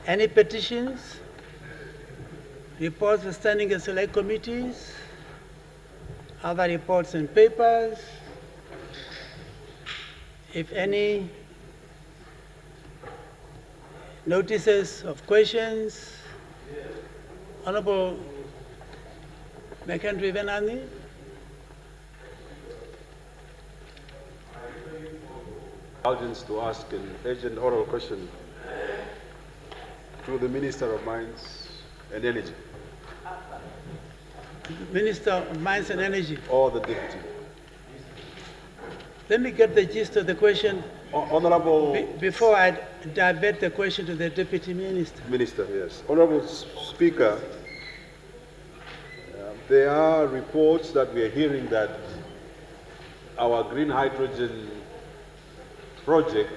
Any petitions? Reports for standing and select committees? Other reports and papers? If any, notices of questions? Honorable Macroeconomic Venani? Indulgence to ask an urgent oral question to the Minister of Mines and Energy. Minister of Mines and Energy. Or the Deputy. Let me get the gist of the question Honorable before I divert the question to the Deputy Minister. Minister, yes. Honorable Speaker, there are reports that we are hearing that our green hydrogen project,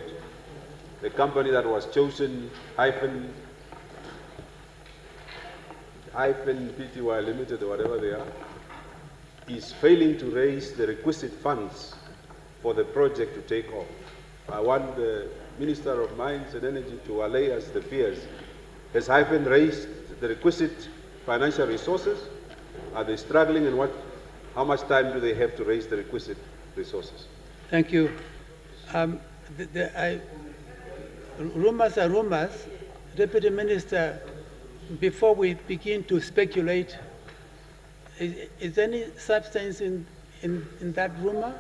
the company that was chosen, hyphen Pty Limited or whatever they are, is failing to raise the requisite funds for the project to take off. I want the Minister of Mines and Energy to allay us the fears. Has Hyphen raised the requisite financial resources? Are they struggling, and how much time do they have to raise the requisite resources? Thank you. Rumors are rumors. Deputy Minister, before we begin to speculate, is there any substance in that rumor?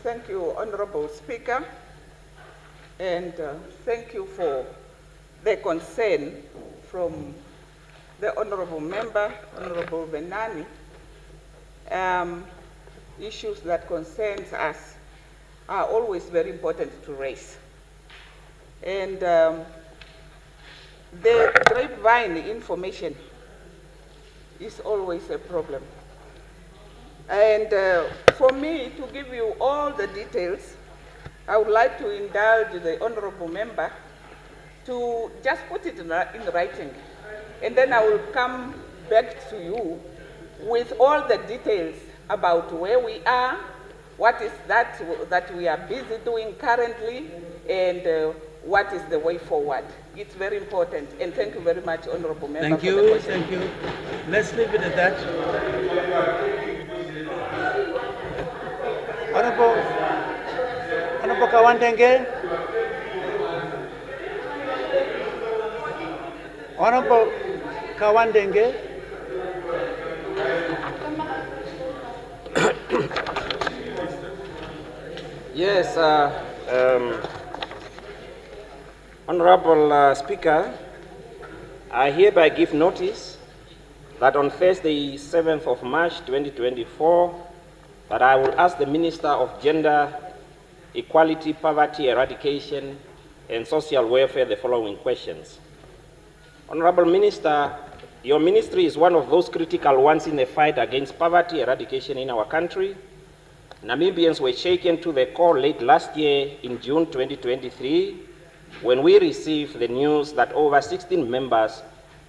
Thank you, Honorable Speaker, and thank you for the concern from the Honorable Member, Honorable Venani. Issues that concerns us are always very important to raise. And the grapevine information is always a problem. And for me to give you all the details, I would like to indulge the Honorable Member to just put it in writing. And then I will come back to you with all the details about where we are, what is that we are busy doing currently, and what is the way forward. It's very important. And thank you very much, Honorable Member. Thank you, thank you. Let's leave it at that. Honorable Kawandenge. Honorable Kawandenge. Yes, Honorable Speaker, I hereby give notice that on Thursday, 7th of March 2024, that I will ask the Minister of Gender, Equality, Poverty, Eradication, and Social Welfare the following questions. Honorable Minister, your ministry is one of those critical ones in the fight against poverty eradication in our country. Namibians were shaken to the core late last year in June 2023 when we received the news that over 16 members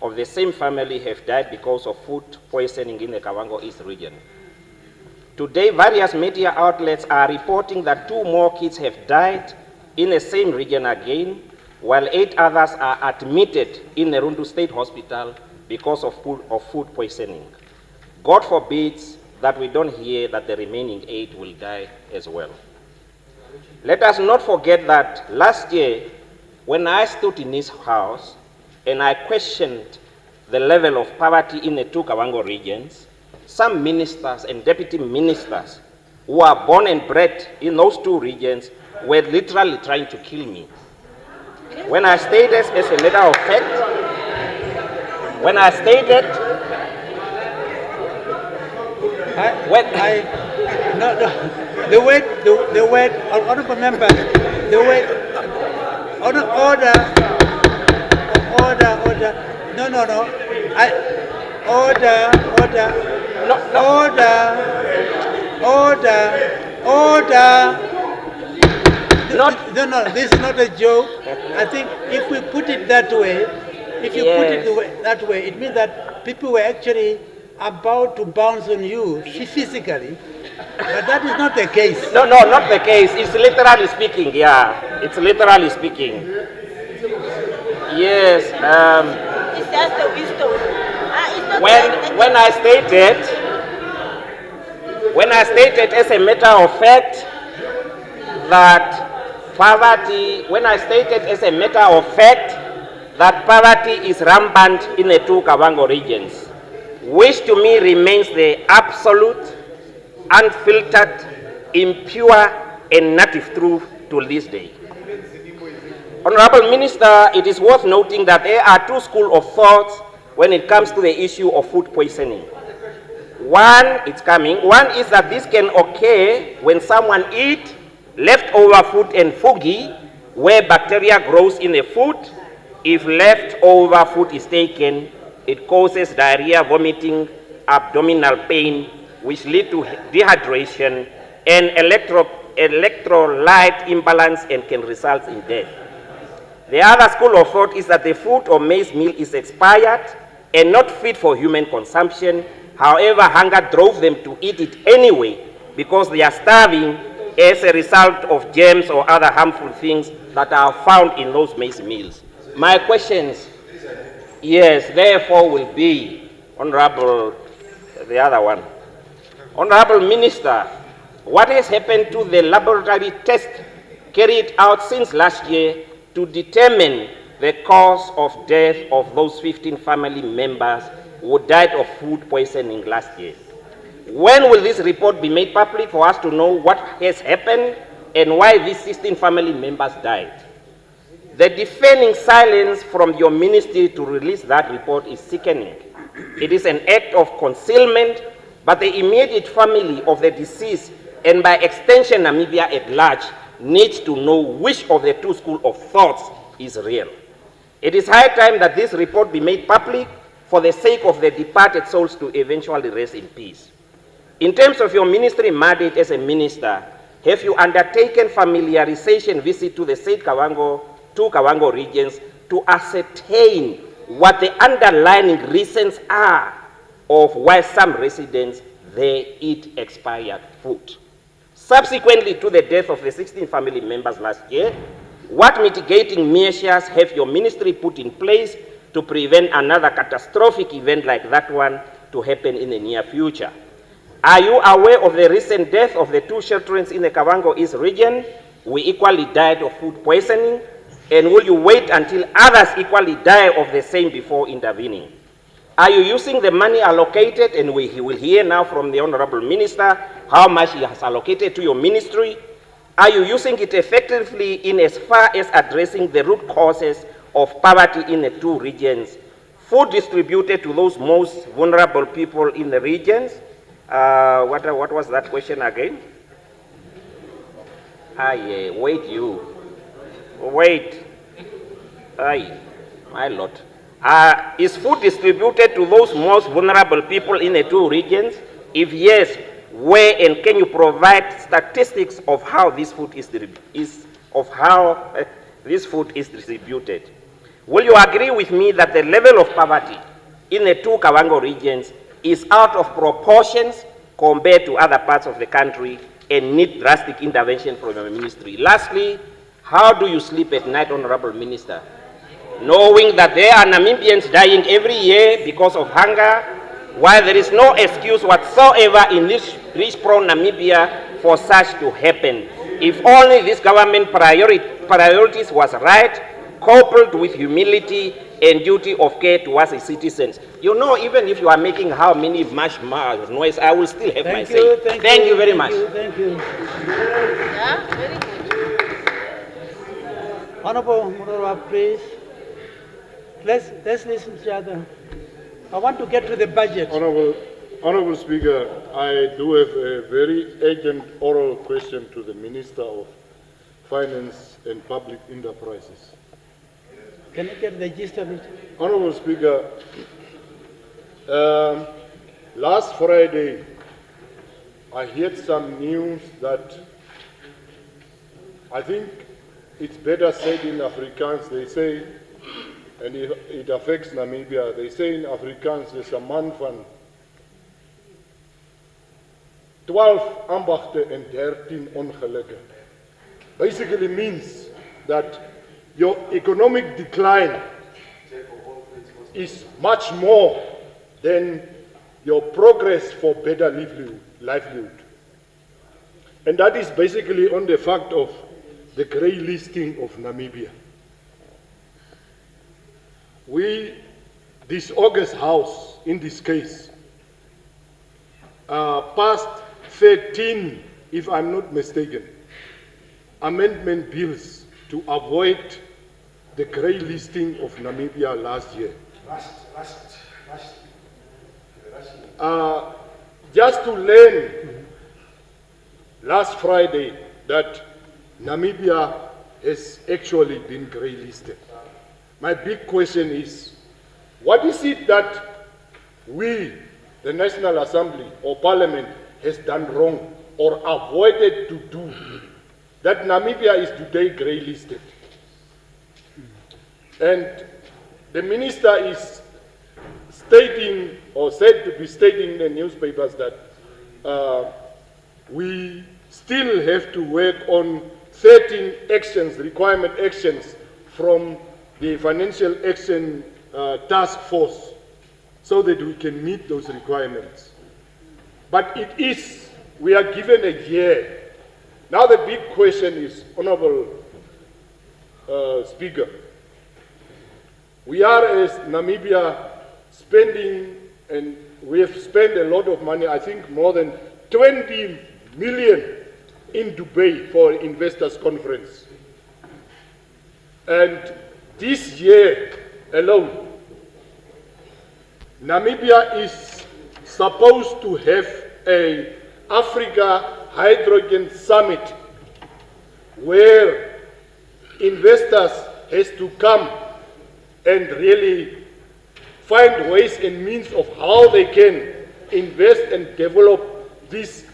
of the same family have died because of food poisoning in the Kavango East region. Today, various media outlets are reporting that 2 more kids have died in the same region again, while 8 others are admitted in the Rundu State Hospital because of food poisoning. God forbids that we don't hear that the remaining 8 will die as well. Let us not forget that last year, when I stood in this house and I questioned the level of poverty in the 2 Kavango regions, some ministers and deputy ministers who are born and bred in those 2 regions were literally trying to kill me. When I stated, as a matter of fact, the word, honorable member, the word, order, No, this is not a joke. I think if we put it that way, if you put it that way, it means that people were actually about to bounce on you physically, but that is not the case. No, not the case. It's literally speaking, yeah. It's literally speaking. Yes. It's just the wisdom. When I stated as a matter of fact that poverty is rampant in the two Kavango regions, which to me remains the absolute, unfiltered, impure, and native truth to this day. Honorable Minister, it is worth noting that there are two schools of thought when it comes to the issue of food poisoning. One is that this can occur when someone eats leftover food and fungi where bacteria grows in the food. If leftover food is taken, it causes diarrhea, vomiting, abdominal pain, which lead to dehydration and electrolyte imbalance and can result in death. The other school of thought is that the food or maize meal is expired and not fit for human consumption. However, hunger drove them to eat it anyway because they are starving as a result of germs or other harmful things that are found in those maize meals. My questions, yes, therefore will be, Honorable Minister, what has happened to the laboratory test carried out since last year to determine the cause of death of those 15 family members who died of food poisoning last year? When will this report be made public for us to know what has happened and why these 16 family members died? The deafening silence from your ministry to release that report is sickening. It is an act of concealment, but the immediate family of the deceased, and by extension Namibia at large, needs to know which of the two schools of thoughts is real. It is high time that this report be made public for the sake of the departed souls to eventually rest in peace. In terms of your ministry mandate as a minister, have you undertaken familiarization visit to the two Kavango regions to ascertain what the underlying reasons are of why some residents there eat expired food? Subsequently to the death of the 16 family members last year, what mitigating measures have your ministry put in place to prevent another catastrophic event like that one to happen in the near future? Are you aware of the recent death of the two children in the Kavango East region who equally died of food poisoning? And will you wait until others equally die of the same before intervening? Are you using the money allocated, and we will hear now from the Honorable Minister how much he has allocated to your ministry? Are you using it effectively in as far as addressing the root causes of poverty in the two regions? Food distributed to those most vulnerable people in the regions? What was that question again? Wait. My Lord. Is food distributed to those most vulnerable people in the two regions? If yes, where, and can you provide statistics of how this food is distributed? Will you agree with me that the level of poverty in the two Kavango regions is out of proportions compared to other parts of the country and need drastic intervention from your ministry? Lastly, how do you sleep at night, Honorable Minister, knowing that there are Namibians dying every year because of hunger, while there is no excuse whatsoever in this rich-prone Namibia for such to happen? If only this government priorities was right, coupled with humility and duty of care towards its citizens. You know, even if you are making how many much noise, I will still have my say. Thank you very much. Thank you. Yeah, very good. Honorable Murorwa, please. Let's listen to each other. I want to get to the budget. Honorable Speaker, I do have a very urgent oral question to the Minister of Finance and Public Enterprises. Can I get the gist of it? Honorable Speaker, last Friday, I heard some news that I think it's better said in Afrikaans. They say, and it affects Namibia, they say in Afrikaans, there's a man van 12 ambachten and 13 ongelukken. Basically means that your economic decline is much more than your progress for better livelihood. And that is basically on the fact of the grey listing of Namibia. We, this August House, in this case, passed 13, if I'm not mistaken, amendment bills to avoid the grey listing of Namibia last year. Just to learn last Friday that Namibia has actually been grey listed. My big question is, what is it that we, the National Assembly or Parliament, has done wrong or avoided to do that Namibia is today grey listed? And the minister is stating, or said to be stating in the newspapers, that we still have to work on 13 actions, requirement actions from the Financial Action Task Force so that we can meet those requirements. But it is, we are given a year. Now the big question is, Honorable Speaker, we are as Namibia spending, and we have spent a lot of money, I think more than 20 million in Dubai for investors conference. And this year alone, Namibia is supposed to have an Africa Hydrogen Summit where investors has to come and really find ways and means of how they can invest and develop this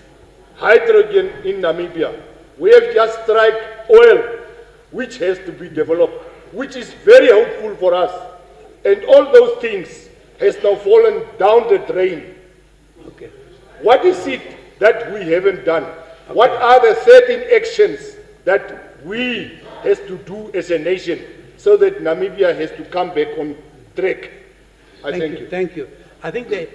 hydrogen in Namibia. We have just struck oil, which has to be developed, which is very helpful for us. And all those things has now fallen down the drain. Okay. What is it that we haven't done? Okay. What are the 13 actions that we has to do as a nation so that Namibia has to come back on track? Thank you. Thank you. I think the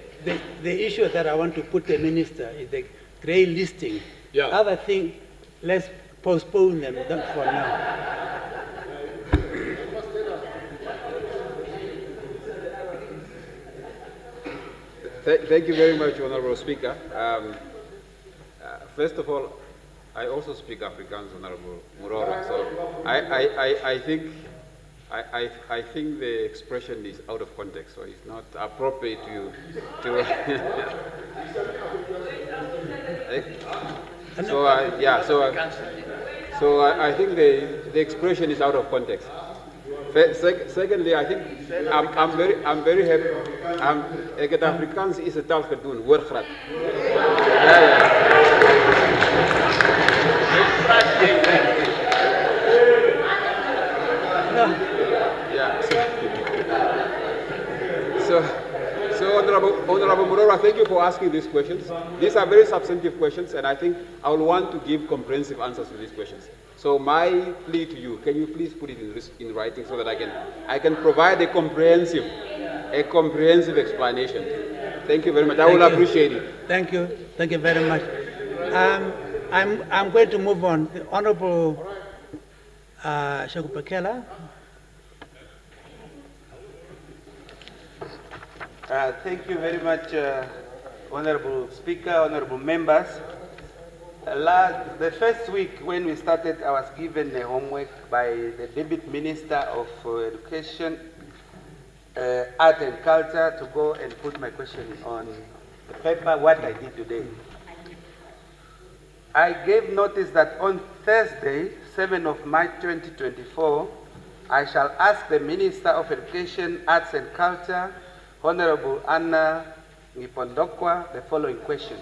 issue that I want to put the minister is the grey listing. Yeah. Other thing, let's postpone them for now. Thank you very much, Honorable Speaker. First of all, I also speak Afrikaans, Honorable Murora. So I think the expression is out of context, so it's not appropriate to so I think the expression is out of context. Secondly, I think I'm very happy. Ek het Afrikaans is 'n taal gedoen, hoor graag. So Honorable Murora, thank you for asking these questions. These are very substantive questions, and I think I will want to give comprehensive answers to these questions. So my plea to you, can you please put it in writing so that I can provide a comprehensive explanation. Thank you very much. I will appreciate it. Thank you. Thank you very much. I'm going to move on. The Honorable Shakupakela. Thank you very much, Honorable Speaker, Honorable members. The first week when we started, I was given a homework by the Deputy Minister of Education, Art and Culture to go and put my question on the paper, what I did today. I gave notice that on Thursday, 7th of March 2024, I shall ask the Minister of Education, Arts and Culture, Honorable Anna Ngipondokwa, the following questions.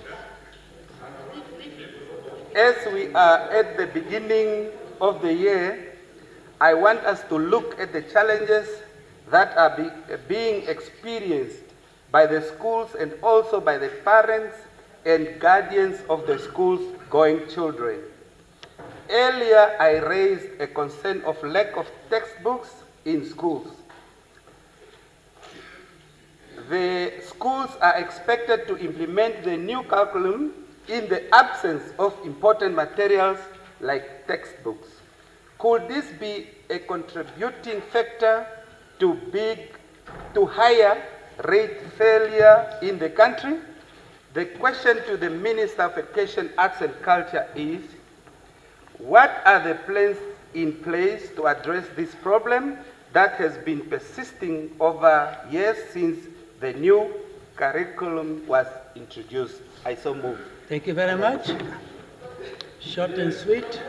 As we are at the beginning of the year, I want us to look at the challenges that are being experienced by the schools and also by the parents and guardians of the schools going children. Earlier, I raised a concern of lack of textbooks in schools. The schools are expected to implement the new curriculum in the absence of important materials like textbooks. Could this be a contributing factor to higher rate failure in the country? The question to the Minister of Education, Arts and Culture is, what are the plans in place to address this problem that has been persisting over years since the new curriculum was introduced? I so move. Thank you very much. Short and sweet.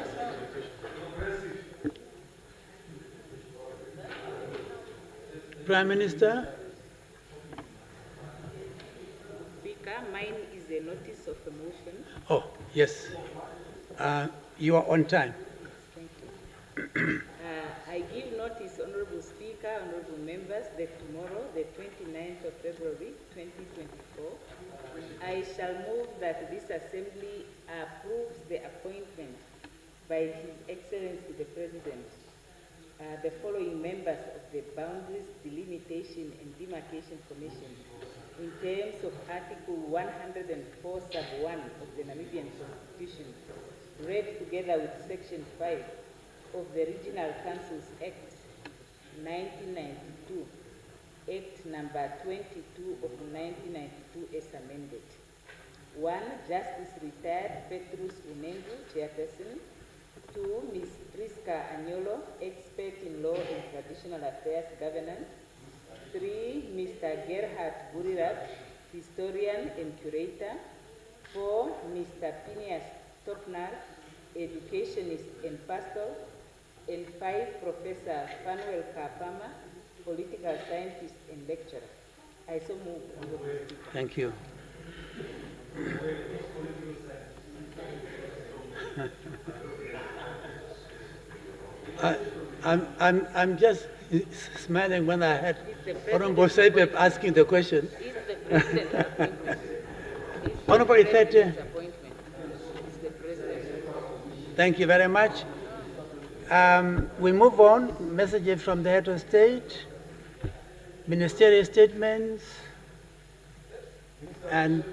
Prime Minister. Speaker, mine is a notice of a motion. Oh, yes. You are on time. Thank you. I give notice, Honorable Speaker, Honorable Members, that tomorrow, the 29th of February 2024, I shall move that this Assembly approves the appointment by His Excellency the President, the following members of the Boundaries Delimitation and Demarcation Commission in terms of Article 104 sub 1 of the Namibian Constitution, read together with Section 5 of the Regional Councils Act 1992, Act number 22 of 1992 as amended. 1. Justice retired Petrus Unengu, Chairperson. 2. Ms. Priska Anyolo, expert in law and traditional affairs governance. 3. Mr. Gerhard Burirat, historian and curator. 4. Mr. Phineas Topnar, educationist and pastor. And 5. Professor Fanuel Kapama, political scientist and lecturer. I so move. Thank you. I'm just smiling when I had Honorable Sepe asking the question. Is the President appointment? Honorable Ithete. Thank you very much. We move on. Messages from the head of state, ministerial statements, and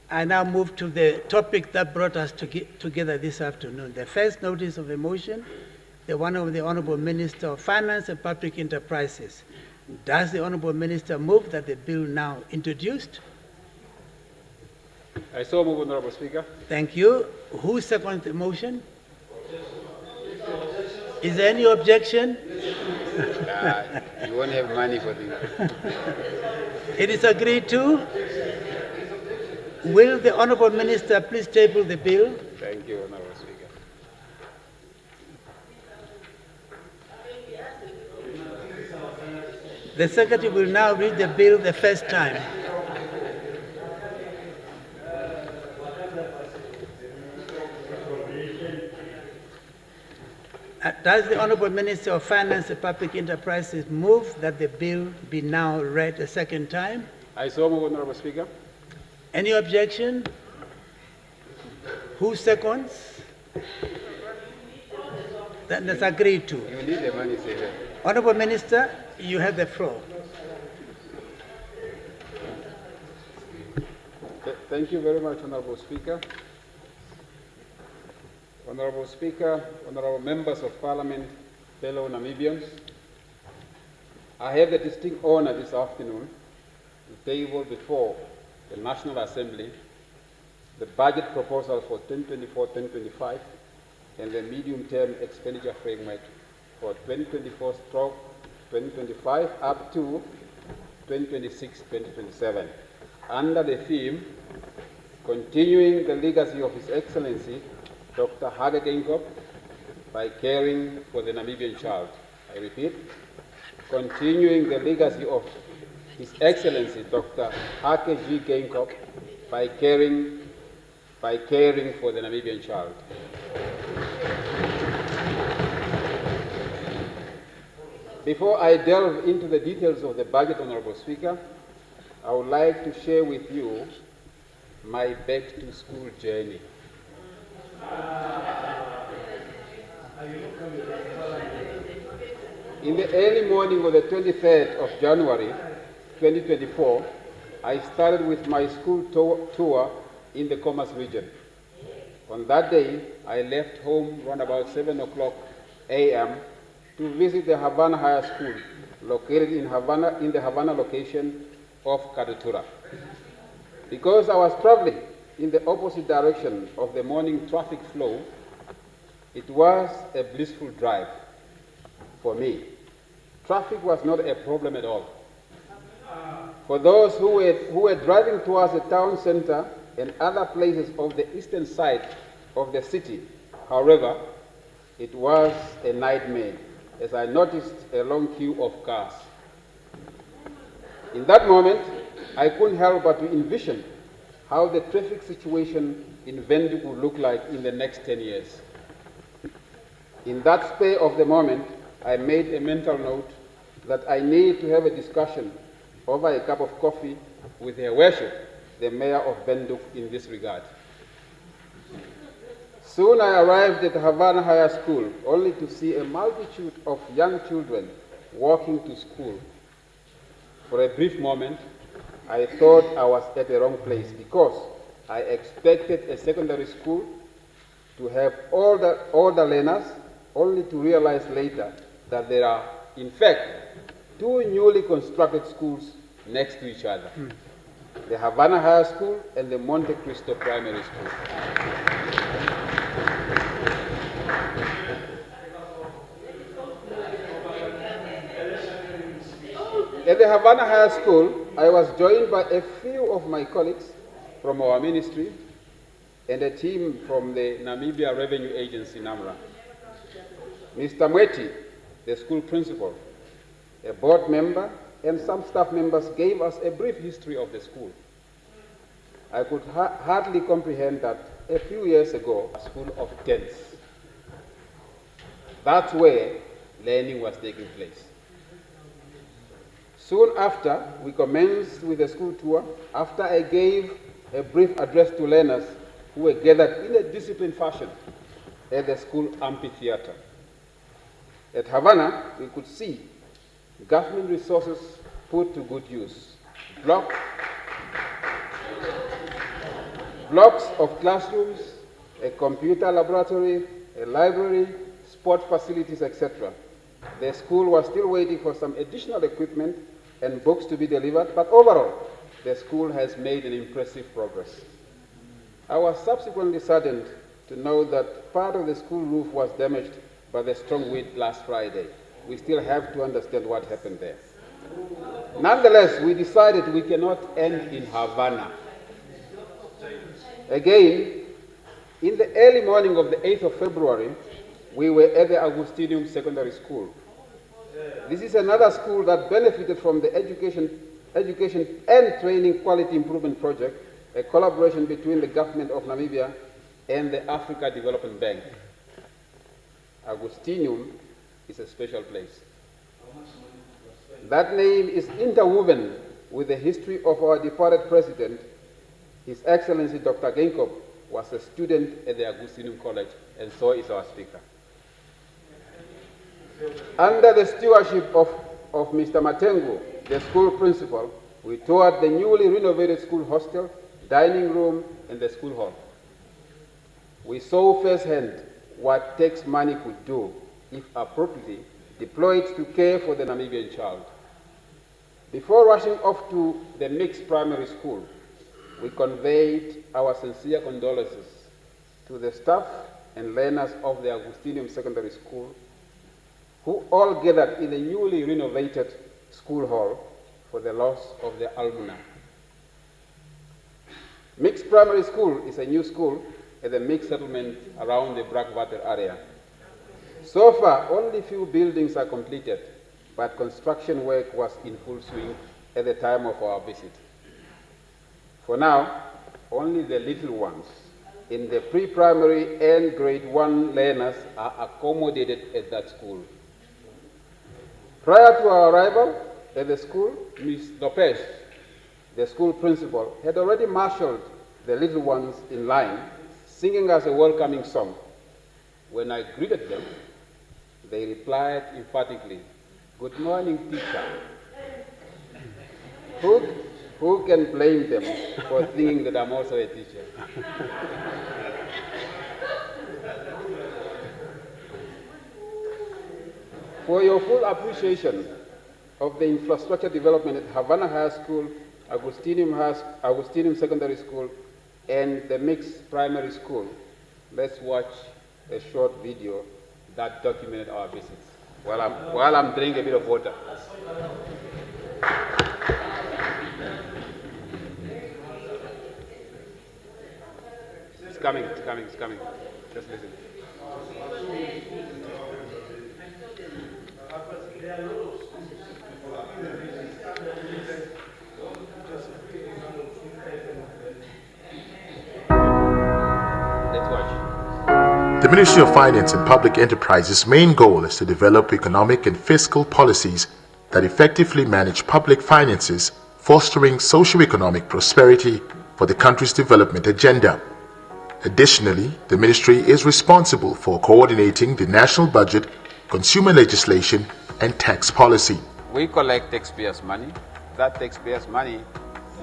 I now move to the topic that brought us together this afternoon. The first notice of a motion, the one of the Honorable Minister of Finance and Public Enterprises. Does the Honorable Minister move that the bill now introduced? I so move, Honorable Speaker. Thank you. Who seconds the motion? Is there any objection? You won't have money for this. It is agreed to. Will the Honorable Minister please table the bill? Thank you, Honorable Speaker. The Secretary will now read the bill the first time. Does the Honorable Minister of Finance and Public Enterprises move that the bill be now read a second time? I so move, Honorable Speaker. Any objection? Who seconds? That's agreed to. You need the money, sir. Honorable Minister, you have the floor. Thank you very much, Honorable Speaker. Honorable Speaker, honorable members of Parliament, fellow Namibians, I have the distinct honor this afternoon to table before the National Assembly the budget proposal for 2024-2025 and the medium-term expenditure framework for 2024-2025 up to 2026-2027 under the theme Continuing the Legacy of His Excellency Dr. Hage Geingob by Caring for the Namibian Child. I repeat, continuing the legacy of His Excellency Dr. Hage G. Geingob by caring for the Namibian child. Before I delve into the details of the budget, Honorable Speaker, I would like to share with you my back-to-school journey. In the early morning of the 23rd of January, 2024, I started with my school tour in the Commerce region. On that day, I left home around about 7 o'clock a.m. to visit the Havana High School, located in the Havana location of Kadutura. Because I was traveling in the opposite direction of the morning traffic flow, it was a blissful drive for me. Traffic was not a problem at all. For those who were driving towards the town center and other places of the eastern side of the city, however, it was a nightmare as I noticed a long queue of cars. In that moment, I couldn't help but to envision how the traffic situation in Windhoek would look like in the next 10 years. In that spur of the moment, I made a mental note that I need to have a discussion over a cup of coffee with Her Worship, the Mayor of Windhoek, in this regard. Soon I arrived at Havana High School, only to see a multitude of young children walking to school. For a brief moment, I thought I was at the wrong place because I expected a secondary school to have all the learners, only to realize later that there are, in fact, two newly constructed schools next to each other, the Havana High School and the Monte Cristo Primary School. At the Havana High School, I was joined by a few of my colleagues from our ministry and a team from the Namibia Revenue Agency, NAMRA. Mr. Mweti, the school principal, a board member, and some staff members gave us a brief history of the school. I could hardly comprehend that a few years ago, a school of tents. That's where learning was taking place. Soon after, we commenced with the school tour, after I gave a brief address to learners who were gathered in a disciplined fashion at the school amphitheater. At Havana, we could see government resources put to good use. Blocks of classrooms, a computer laboratory, a library, sport facilities, etc. The school was still waiting for some additional equipment and books to be delivered, but overall, the school has made an impressive progress. I was subsequently saddened to know that part of the school roof was damaged by the strong wind last Friday. We still have to understand what happened there. Nonetheless, we decided we cannot end in Havana. Again, in the early morning of the 8th of February, we were at the Augustinium Secondary School. This is another school that benefited from the Education and Training Quality Improvement Project, a collaboration between the government of Namibia and the Africa Development Bank. Augustinium is a special place. That name is interwoven with the history of our departed president. His Excellency Dr. Genkob was a student at the Augustinium College, and so is our speaker. Under the stewardship of Mr. Matengu, the school principal, we toured the newly renovated school hostel, dining room, and the school hall. We saw firsthand what tax money could do if appropriately deployed to care for the Namibian child. Before rushing off to the mixed primary school, we conveyed our sincere condolences to the staff and learners of the Augustinium Secondary School, who all gathered in the newly renovated school hall for the loss of their alumni. Mixed Primary School is a new school at the mixed settlement around the Brakwater area. So far, only few buildings are completed, but construction work was in full swing at the time of our visit. For now, only the little ones in the pre-primary and grade 1 learners are accommodated at that school. Prior to our arrival at the school, Ms. Lopez, the school principal, had already marshaled the little ones in line, singing us a welcoming song. When I greeted them, they replied emphatically, "Good morning, teacher." Who can blame them for thinking that I'm also a teacher? For your full appreciation of the infrastructure development at Havana High School, Agustinium Secondary School, and the Mixed Primary School, let's watch a short video that documented our visits while I'm drinking a bit of water. It's coming. Just listen. Let's watch. The Ministry of Finance and Public Enterprise's main goal is to develop economic and fiscal policies that effectively manage public finances, fostering socio-economic prosperity for the country's development agenda. Additionally, the ministry is responsible for coordinating the national budget, consumer legislation, and tax policy. We collect taxpayers' money. That taxpayers' money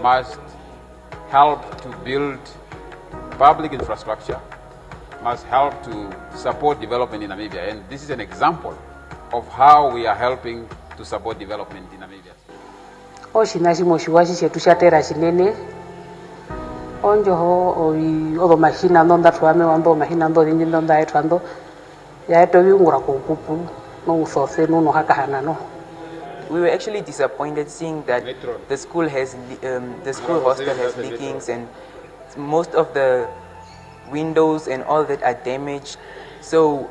must help to build public infrastructure, must help to support development in Namibia. And this is an example of how we are helping to support development in Namibia. Onjoho odo machina ndonda twame wando machina ndo dingi ndonda etwando ya eto yungura kupupu no sose no hakahana no. We were actually disappointed seeing that the school hostel has leakings and most of the windows and all that are damaged. So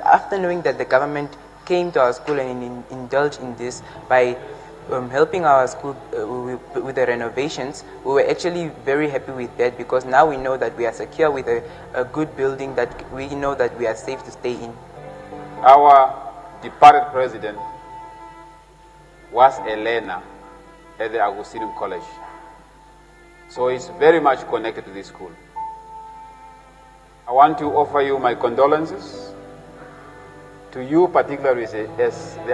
after knowing that the government came to our school and indulged in this by helping our school with the renovations, we were actually very happy with that because now we know that we are secure with a good building that we know that we are safe to stay in. Our departed president was a learner at the Agustinium College. So he's very much connected to this school. I want to offer you my condolences to you particularly as the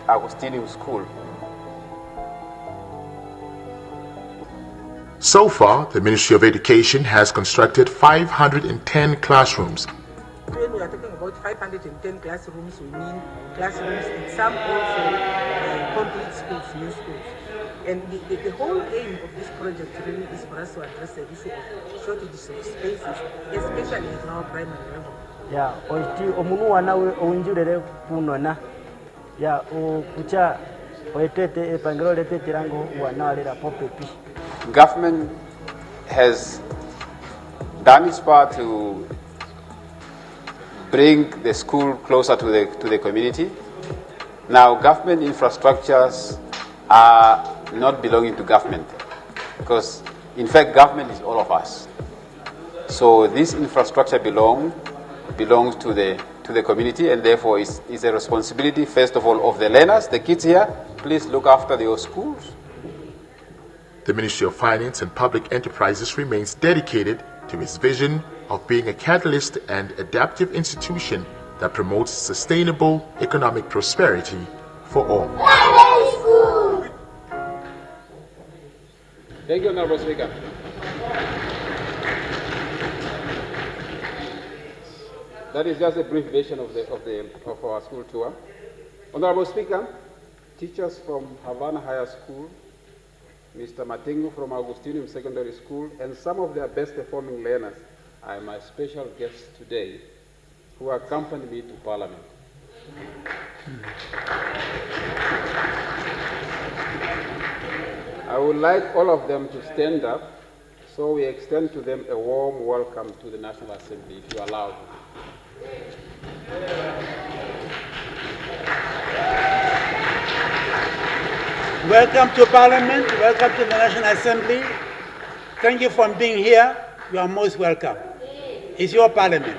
Agustinium School. So far, the Ministry of Education has constructed 510 classrooms. When we are talking about 510 classrooms, we mean classrooms in some also complete schools, new schools. And the whole aim of this project really is for us to address the issue of shortages of spaces, especially at our primary level. Yeah, omunu wanawe onjurere punona. Yeah, kucha oetete epangelo lete tirango wanalera popepi. Government has done its part to bring the school closer to the community. Now, government infrastructures are not belonging to government because, in fact, government is all of us. So this infrastructure belongs to the community, and therefore is a responsibility, first of all, of the learners, the kids here. Please look after your schools. The Ministry of Finance and Public Enterprises remains dedicated to its vision of being a catalyst and adaptive institution that promotes sustainable economic prosperity for all. Thank you, Honorable Speaker. That is just a brief version of our school tour. Honorable Speaker, teachers from Havana High School, Mr. Matengu from Agustinium Secondary School, and some of their best performing learners are my special guests today who accompany me to Parliament. I would like all of them to stand up so we extend to them a warm welcome to the National Assembly, if you allow. Welcome to Parliament, welcome to the National Assembly. Thank you for being here. You are most welcome. It's your Parliament.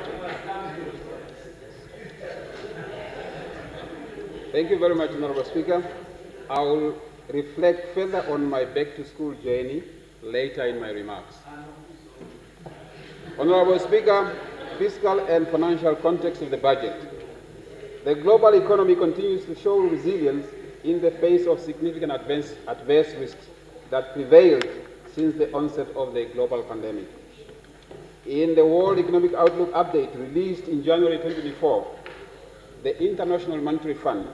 Thank you very much, Honorable Speaker. I will reflect further on my back-to-school journey later in my remarks. Honorable Speaker, fiscal and financial context of the budget. The global economy continues to show resilience in the face of significant adverse risks that prevailed since the onset of the global pandemic. In the World Economic Outlook update released in January 2024, the International Monetary Fund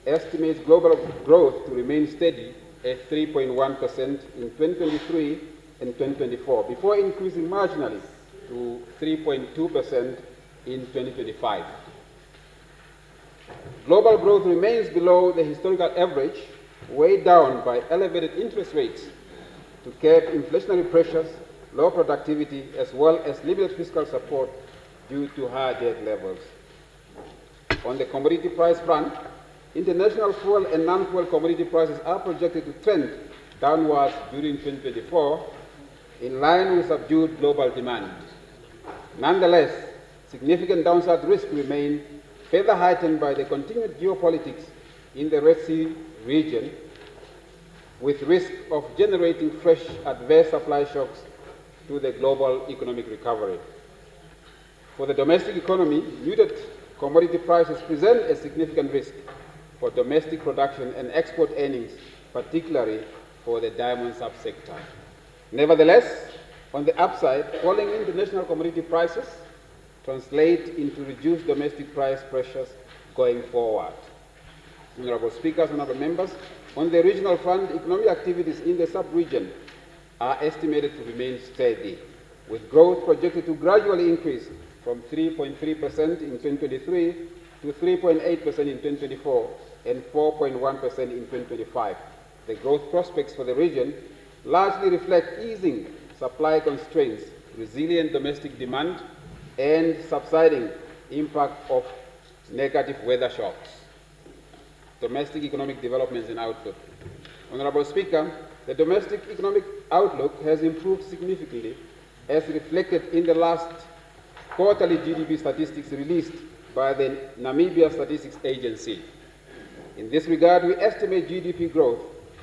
estimates global growth to remain steady at 3.1% in 2023 and 2024, before increasing marginally to 3.2% in 2025. Global growth remains below the historical average, weighed down by elevated interest rates to curb inflationary pressures, low productivity, as well as limited fiscal support due to high debt levels. On the commodity price front, international fuel and non-fuel commodity prices are projected to trend downwards during 2024, in line with subdued global demand. Nonetheless, significant downside risks remain, further heightened by the continued geopolitics in the Red Sea region, with risk of generating fresh adverse supply shocks to the global economic recovery. For the domestic economy, muted commodity prices present a significant risk for domestic production and export earnings, particularly for the diamond subsector. Nevertheless, on the upside, falling international commodity prices translate into reduced domestic price pressures going forward. Honorable Speakers, honorable members, on the regional front, economic activities in the sub-region are estimated to remain steady, with growth projected to gradually increase from 3.3% in 2023 to 3.8% in 2024 and 4.1% in 2025. The growth prospects for the region largely reflect easing supply constraints, resilient domestic demand, and subsiding impact of negative weather shocks. Domestic economic developments and outlook. Honorable Speaker, the domestic economic outlook has improved significantly as reflected in the last quarterly GDP statistics released by the Namibia Statistics Agency. In this regard, we estimate GDP growth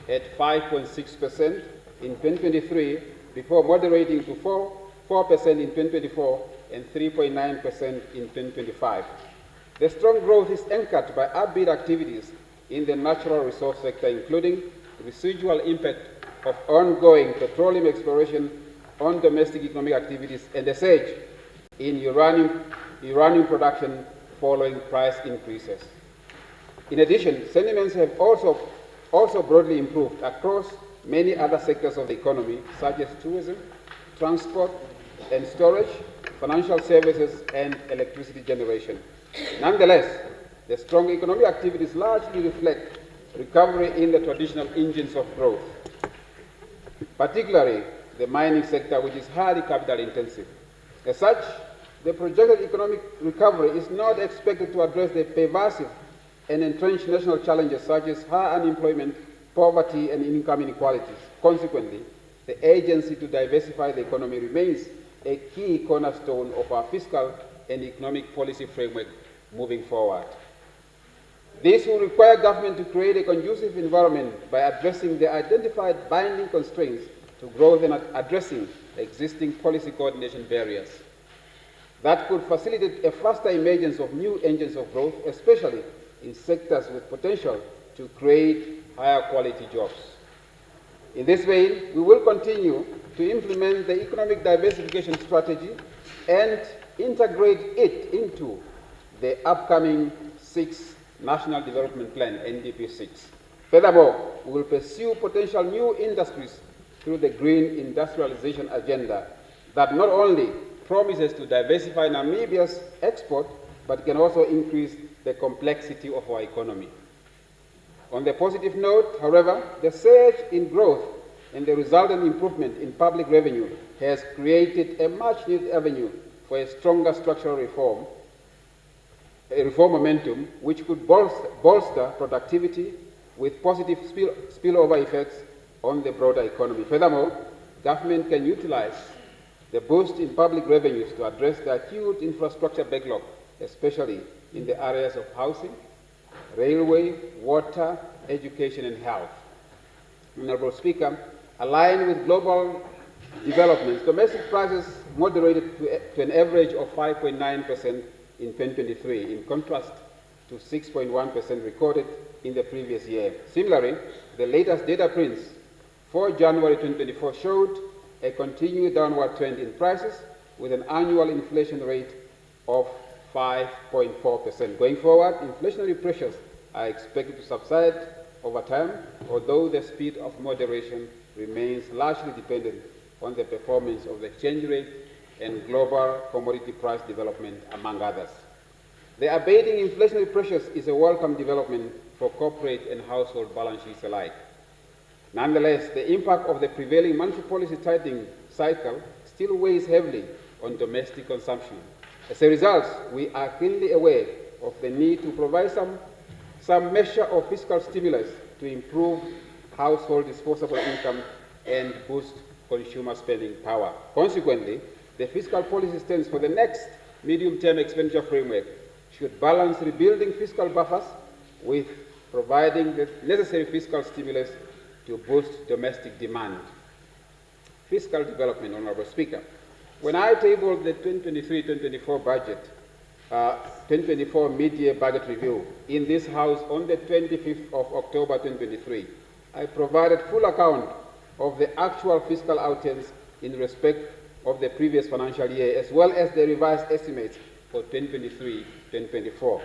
at 5.6% in 2023 before moderating to 4% in 2024 and 3.9% in 2025. The strong growth is anchored by upbeat activities in the natural resource sector, including residual impact of ongoing petroleum exploration on domestic economic activities and a surge in uranium production following price increases. In addition, sentiments have also broadly improved across many other sectors of the economy, such as tourism, transport and storage, financial services, and electricity generation. Nonetheless, the strong economic activities largely reflect recovery in the traditional engines of growth, particularly the mining sector, which is highly capital intensive. As such, the projected economic recovery is not expected to address the pervasive and entrenched national challenges such as high unemployment, poverty, and income inequalities. Consequently, the agency to diversify the economy remains a key cornerstone of our fiscal and economic policy framework moving forward. This will require government to create a conducive environment by addressing the identified binding constraints to growth and addressing existing policy coordination barriers that could facilitate a faster emergence of new engines of growth, especially in sectors with potential to create higher quality jobs. In this way, we will continue to implement the economic diversification strategy and integrate it into the upcoming 6th National Development Plan, NDP 6. Furthermore, we will pursue potential new industries through the green industrialization agenda that not only promises to diversify Namibia's export, but can also increase the complexity of our economy. On the positive note, however, the surge in growth and the resultant improvement in public revenue has created a much-needed avenue for a stronger structural reform momentum, which could bolster productivity with positive spillover effects on the broader economy. Furthermore, government can utilize the boost in public revenues to address the acute infrastructure backlog, especially in the areas of housing, railway, water, education, and health. Honorable Speaker, aligned with global developments, domestic prices moderated to an average of 5.9% in 2023, in contrast to 6.1% recorded in the previous year. Similarly, the latest data prints for January 2024 showed a continued downward trend in prices with an annual inflation rate of 5.4%. Going forward, inflationary pressures are expected to subside over time, although the speed of moderation remains largely dependent on the performance of the exchange rate and global commodity price development, among others. The abating inflationary pressures is a welcome development for corporate and household balance sheets alike. Nonetheless, the impact of the prevailing monetary policy tightening cycle still weighs heavily on domestic consumption. As a result, we are keenly aware of the need to provide some measure of fiscal stimulus to improve household disposable income and boost consumer spending power. Consequently, the fiscal policy stance for the next medium-term expenditure framework should balance rebuilding fiscal buffers with providing the necessary fiscal stimulus to boost domestic demand. Fiscal development, Honorable Speaker. When I tabled the 2023-2024 budget, 2024 mid-year budget review in this House on the 25th of October 2023, I provided full account of the actual fiscal outcomes in respect of the previous financial year, as well as the revised estimates for 2023-2024.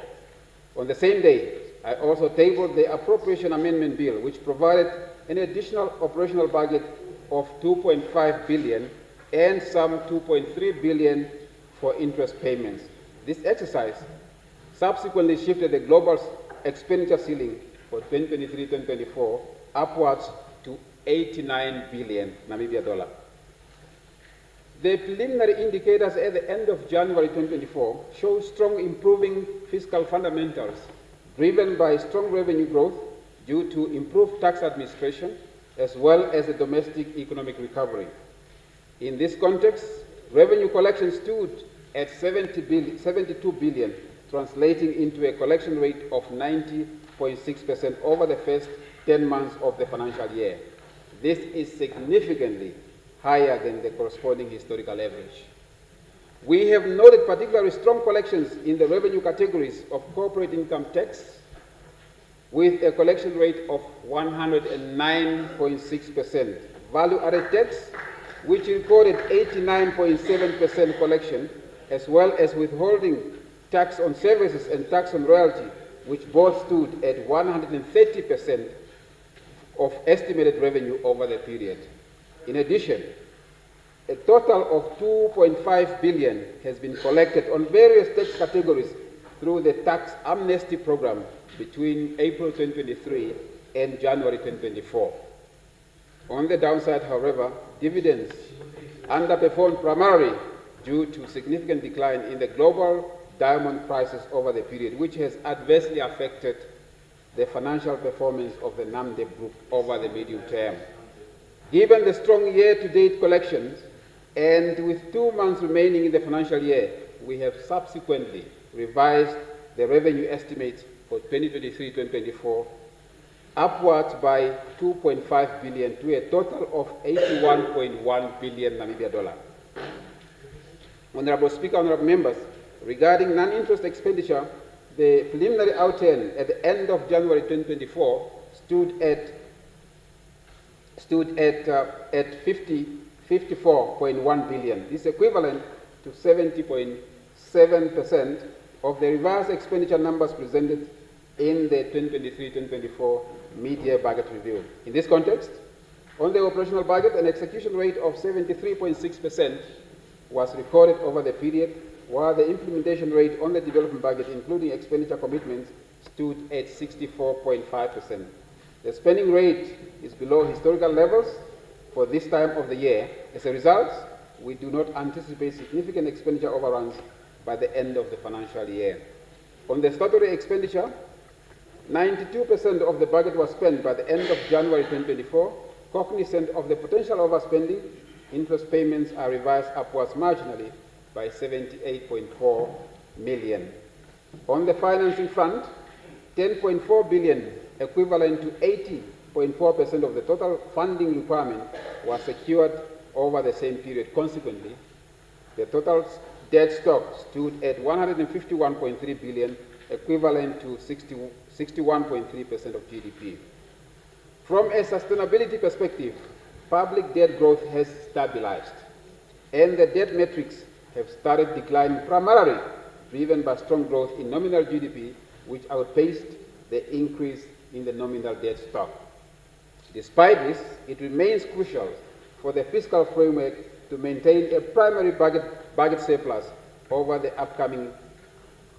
On the same day, I also tabled the Appropriation Amendment Bill, which provided an additional operational budget of 2.5 billion and some 2.3 billion for interest payments. This exercise subsequently shifted the global expenditure ceiling for 2023-2024 upwards to 89 billion Namibia dollar. The preliminary indicators at the end of January 2024 show strong improving fiscal fundamentals driven by strong revenue growth due to improved tax administration as well as a domestic economic recovery. In this context, revenue collection stood at 72 billion, translating into a collection rate of 90.6% over the first 10 months of the financial year. This is significantly higher than the corresponding historical average. We have noted particularly strong collections in the revenue categories of corporate income tax, with a collection rate of 109.6%. Value-added tax, which recorded 89.7% collection, as well as withholding tax on services and tax on royalty, which both stood at 130% of estimated revenue over the period. In addition, a total of 2.5 billion has been collected on various tax categories through the tax amnesty program between April 2023 and January 2024. On the downside, however, dividends underperformed primarily due to significant decline in the global diamond prices over the period, which has adversely affected the financial performance of the NAMDEB group over the medium term. Given the strong year-to-date collections, and with 2 months remaining in the financial year, we have subsequently revised the revenue estimates for 2023-2024 upwards by 2.5 billion to a total of 81.1 billion Namibia dollar. Honorable Speaker, honorable members, regarding non-interest expenditure, the preliminary outturn at the end of January 2024 stood at 54.1 billion. This is equivalent to 70.7% of the revised expenditure numbers presented in the 2023-2024 mid-year budget review. In this context, on the operational budget, an execution rate of 73.6% was recorded over the period, while the implementation rate on the development budget, including expenditure commitments, stood at 64.5%. The spending rate is below historical levels for this time of the year. As a result, we do not anticipate significant expenditure overruns by the end of the financial year. On the statutory expenditure, 92% of the budget was spent by the end of January 2024. Cognizant of the potential overspending, interest payments are revised upwards marginally by 78.4 million. On the financing front, 10.4 billion, equivalent to 80.4% of the total funding requirement, was secured over the same period. Consequently, the total debt stock stood at 151.3 billion, equivalent to 61.3% of GDP. From a sustainability perspective, public debt growth has stabilized, and the debt metrics have started declining, primarily driven by strong growth in nominal GDP, which outpaced the increase in the nominal debt stock. Despite this, it remains crucial for the fiscal framework to maintain a primary budget surplus over the upcoming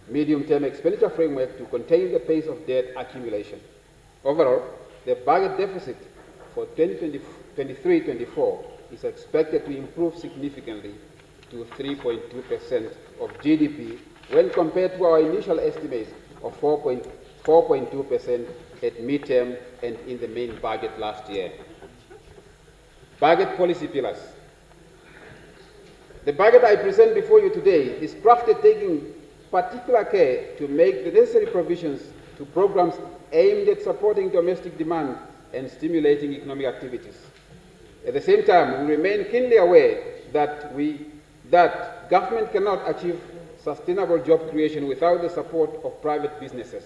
medium-term expenditure framework to contain the pace of debt accumulation. Overall, the budget deficit for 2023-24 is expected to improve significantly to 3.2% of GDP when compared to our initial estimates of 4.2% at midterm and in the main budget last year. Budget policy pillars. The budget I present before you today is crafted taking particular care to make the necessary provisions to programs aimed at supporting domestic demand and stimulating economic activities. At the same time, we remain keenly aware that government cannot achieve sustainable job creation without the support of private businesses,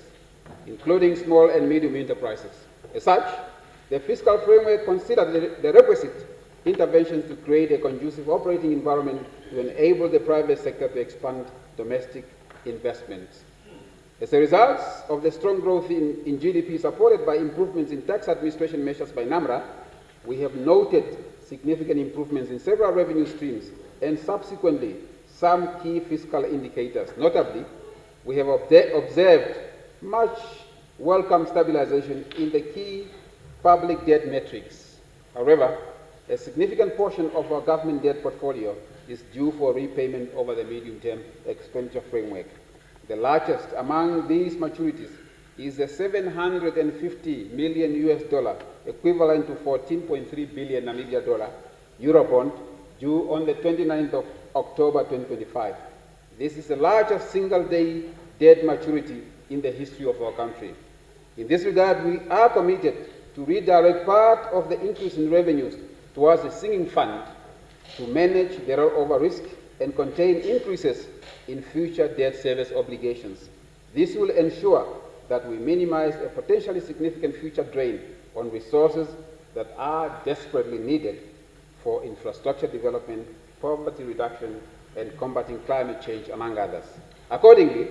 including small and medium enterprises. As such, the fiscal framework considers the requisite interventions to create a conducive operating environment to enable the private sector to expand domestic investments. As a result of the strong growth in GDP supported by improvements in tax administration measures by NAMRA, we have noted significant improvements in several revenue streams and subsequently some key fiscal indicators. Notably, we have observed much welcome stabilization in the key public debt metrics. However, a significant portion of our government debt portfolio is due for repayment over the medium-term expenditure framework. The largest among these maturities is the $750 million equivalent to 14.3 billion Namibia dollar Eurobond due on the 29th of October 2025. This is the largest single-day debt maturity in the history of our country. In this regard, we are committed to redirect part of the increase in revenues towards the sinking fund to manage the rollover risk and contain increases in future debt service obligations. This will ensure that we minimize a potentially significant future drain on resources that are desperately needed for infrastructure development, poverty reduction, and combating climate change, among others. Accordingly,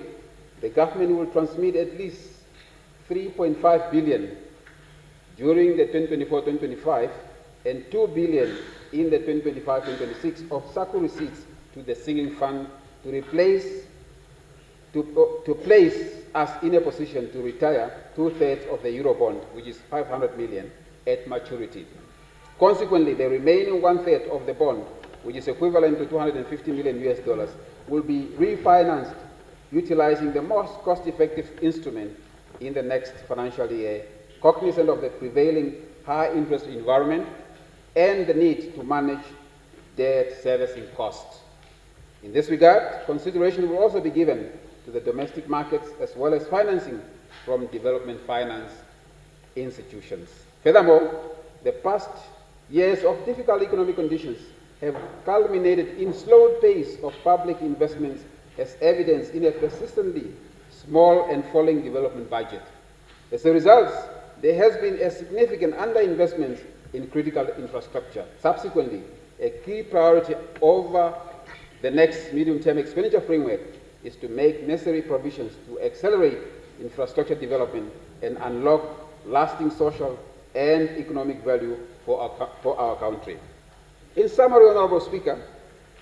the government will transmit at least 3.5 billion during the 2024-2025 and 2 billion in the 2025-2026 of SACCO receipts to the sinking fund to place us in a position to retire 2/3 of the Eurobond, which is 500 million, at maturity. Consequently, the remaining 1/3 of the bond, which is equivalent to $250 million, will be refinanced utilizing the most cost-effective instrument in the next financial year, cognizant of the prevailing high interest environment and the need to manage debt servicing costs. In this regard, consideration will also be given to the domestic markets as well as financing from development finance institutions. Furthermore, the past years of difficult economic conditions have culminated in slowed pace of public investments as evidenced in a persistently small and falling development budget. As a result, there has been a significant underinvestment in critical infrastructure. Subsequently, a key priority over the next medium-term expenditure framework is to make necessary provisions to accelerate infrastructure development and unlock lasting social and economic value for our country. In summary, Honorable Speaker,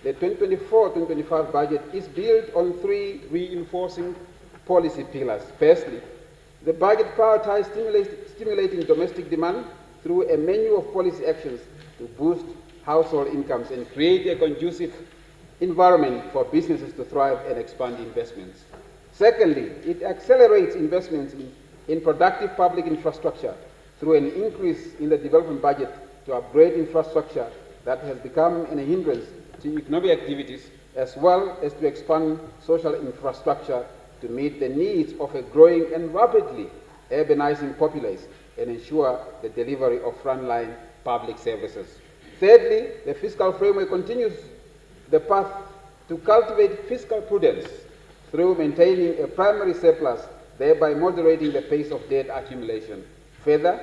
the 2024-2025 budget is built on three reinforcing policy pillars. Firstly, the budget prioritizes stimulating domestic demand through a menu of policy actions to boost household incomes and create a conducive environment for businesses to thrive and expand investments. Secondly, it accelerates investments in productive public infrastructure through an increase in the development budget to upgrade infrastructure that has become a hindrance to economic activities, as well as to expand social infrastructure to meet the needs of a growing and rapidly urbanizing populace and ensure the delivery of frontline public services. Thirdly, the fiscal framework continues the path to cultivate fiscal prudence through maintaining a primary surplus, thereby moderating the pace of debt accumulation. Further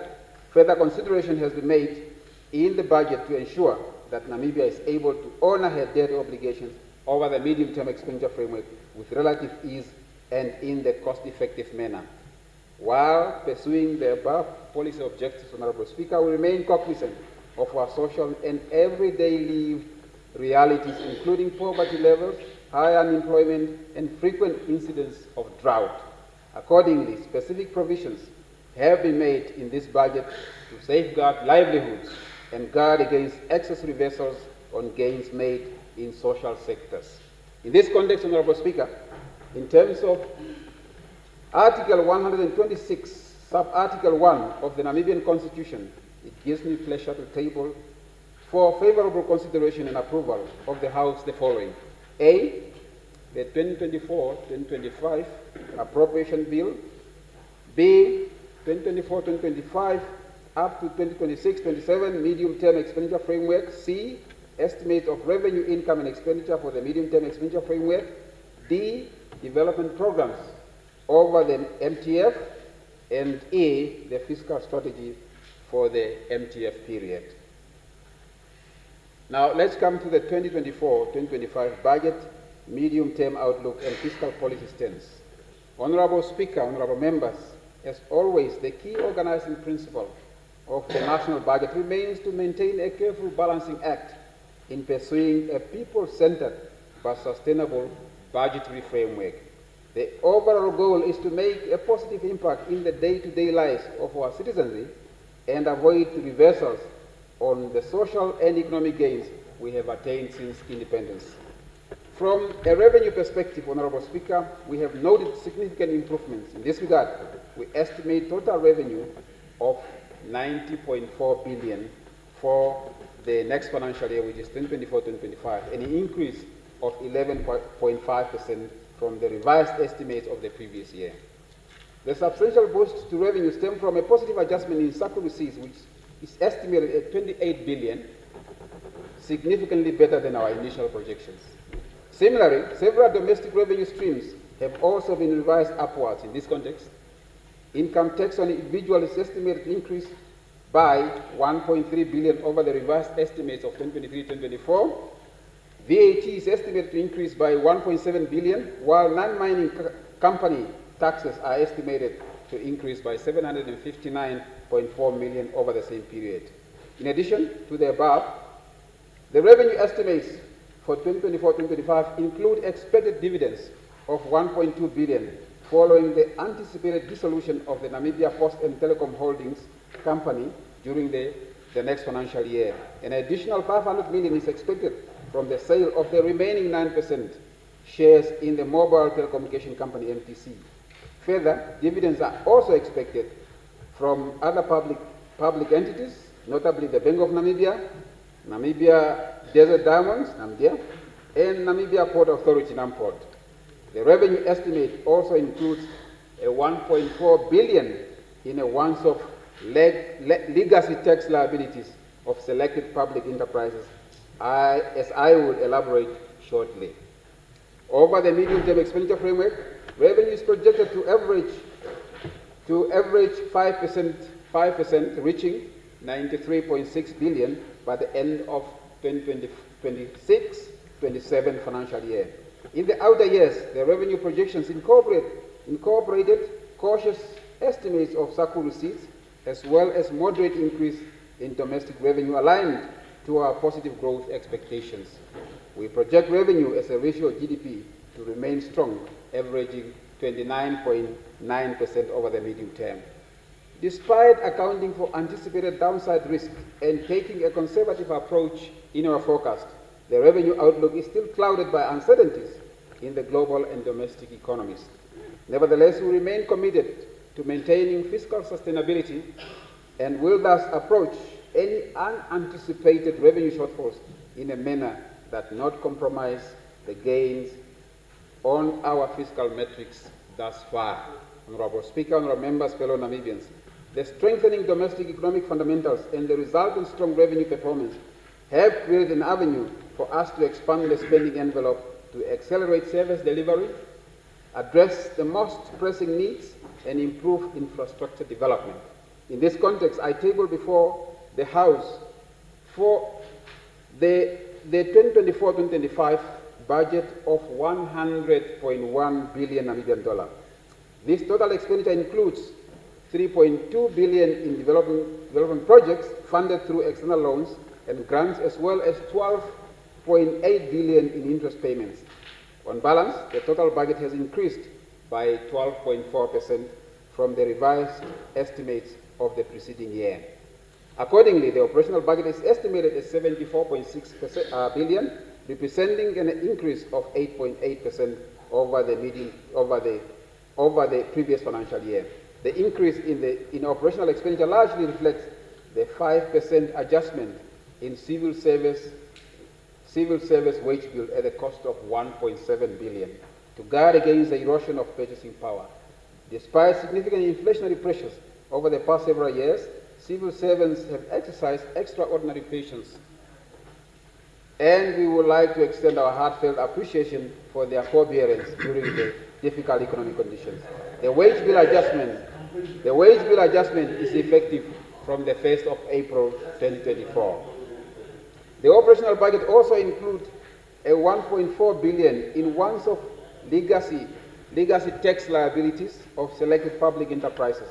consideration has been made in the budget to ensure that Namibia is able to honor her debt obligations over the medium-term expenditure framework with relative ease and in the cost-effective manner. While pursuing the above policy objectives, Honorable Speaker, we remain cognizant of our social and everyday lived realities, including poverty levels, high unemployment, and frequent incidents of drought. Accordingly, specific provisions have been made in this budget to safeguard livelihoods and guard against excess reversals on gains made in social sectors. In this context, Honorable Speaker, in terms of Article 126, Sub-Article 1 of the Namibian Constitution, it gives me pleasure to table for favorable consideration and approval of the House the following. A, the 2024-2025 Appropriation Bill. B, 2024-2025 up to 2026-27 Medium-Term Expenditure Framework. C, Estimate of Revenue, Income and Expenditure for the Medium-Term Expenditure Framework. D, Development Programs over the MTF. And E, the Fiscal Strategy for the MTF period. Now let's come to the 2024-2025 budget, medium-term outlook and fiscal policy stance. Honorable Speaker, honorable members, as always, the key organizing principle of the national budget remains to maintain a careful balancing act in pursuing a people-centered but sustainable budgetary framework. The overall goal is to make a positive impact in the day-to-day lives of our citizenry and avoid reversals on the social and economic gains we have attained since independence. From a revenue perspective, Honorable Speaker, we have noted significant improvements. In this regard, we estimate total revenue of 90.4 billion for the next financial year, which is 2024-2025, an increase of 11.5% from the revised estimates of the previous year. The substantial boost to revenue stems from a positive adjustment in circle receipts, which is estimated at 28 billion, significantly better than our initial projections. Similarly, several domestic revenue streams have also been revised upwards. In this context, income tax on individuals is estimated to increase by 1.3 billion over the revised estimates of 2023-2024. VAT is estimated to increase by 1.7 billion, while non-mining company taxes are estimated to increase by 759.4 million over the same period. In addition to the above, the revenue estimates for 2024-2025 include expected dividends of 1.2 billion following the anticipated dissolution of the Namibia Post and Telecom Holdings Company during the next financial year. An additional 500 million is expected from the sale of the remaining 9% shares in the mobile telecommunication company MTC. Further, dividends are also expected from other public entities, notably the Bank of Namibia, Namibia Desert Diamonds, NAMDIA, and Namibia Port Authority, NAMPORT. The revenue estimate also includes a 1.4 billion in a once-off legacy tax liabilities of selected public enterprises, as I will elaborate shortly. Over the medium-term expenditure framework, revenue is projected to average 5%, reaching 93.6 billion by the end of 2026-27 financial year. In the outer years, the revenue projections incorporated cautious estimates of circle receipts, as well as moderate increase in domestic revenue aligned to our positive growth expectations. We project revenue as a ratio of GDP to remain strong, averaging 29.9% over the medium term. Despite accounting for anticipated downside risk and taking a conservative approach in our forecast, the revenue outlook is still clouded by uncertainties in the global and domestic economies. Nevertheless, we remain committed to maintaining fiscal sustainability and will thus approach any unanticipated revenue shortfalls in a manner that not compromise the gains on our fiscal metrics thus far. Honorable Speaker, honorable members, fellow Namibians, the strengthening domestic economic fundamentals and the resultant strong revenue performance have created an avenue for us to expand the spending envelope to accelerate service delivery, address the most pressing needs, and improve infrastructure development. In this context, I table before the House for the 2024-2025 budget of 100.1 billion Namibian dollar. This total expenditure includes 3.2 billion in development projects funded through external loans and grants, as well as 12.8 billion in interest payments. On balance, the total budget has increased by 12.4% from the revised estimates of the preceding year. Accordingly, the operational budget is estimated at 74.6 billion, representing an increase of 8.8% over the previous financial year. The increase in operational expenditure largely reflects the 5% adjustment in civil service wage bill at a cost of 1.7 billion to guard against the erosion of purchasing power. Despite significant inflationary pressures over the past several years, civil servants have exercised extraordinary patience, and we would like to extend our heartfelt appreciation for their forbearance during the difficult economic conditions. The wage bill adjustment is effective from the 1st of April 2024. The operational budget also includes a 1.4 billion in once-off legacy tax liabilities of selected public enterprises.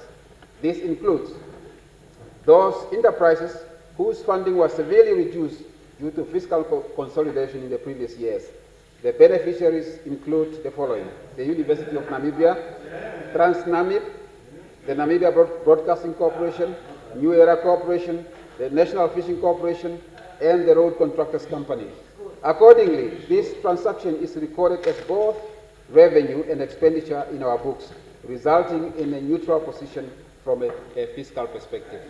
This includes those enterprises whose funding was severely reduced due to fiscal consolidation in the previous years. The beneficiaries include the following: the University of Namibia, TransNamib, the Namibia Broadcasting Corporation, New Era Corporation, the National Fishing Corporation, and the Road Contractors Company. Accordingly, this transaction is recorded as both revenue and expenditure in our books, resulting in a neutral position from a fiscal perspective.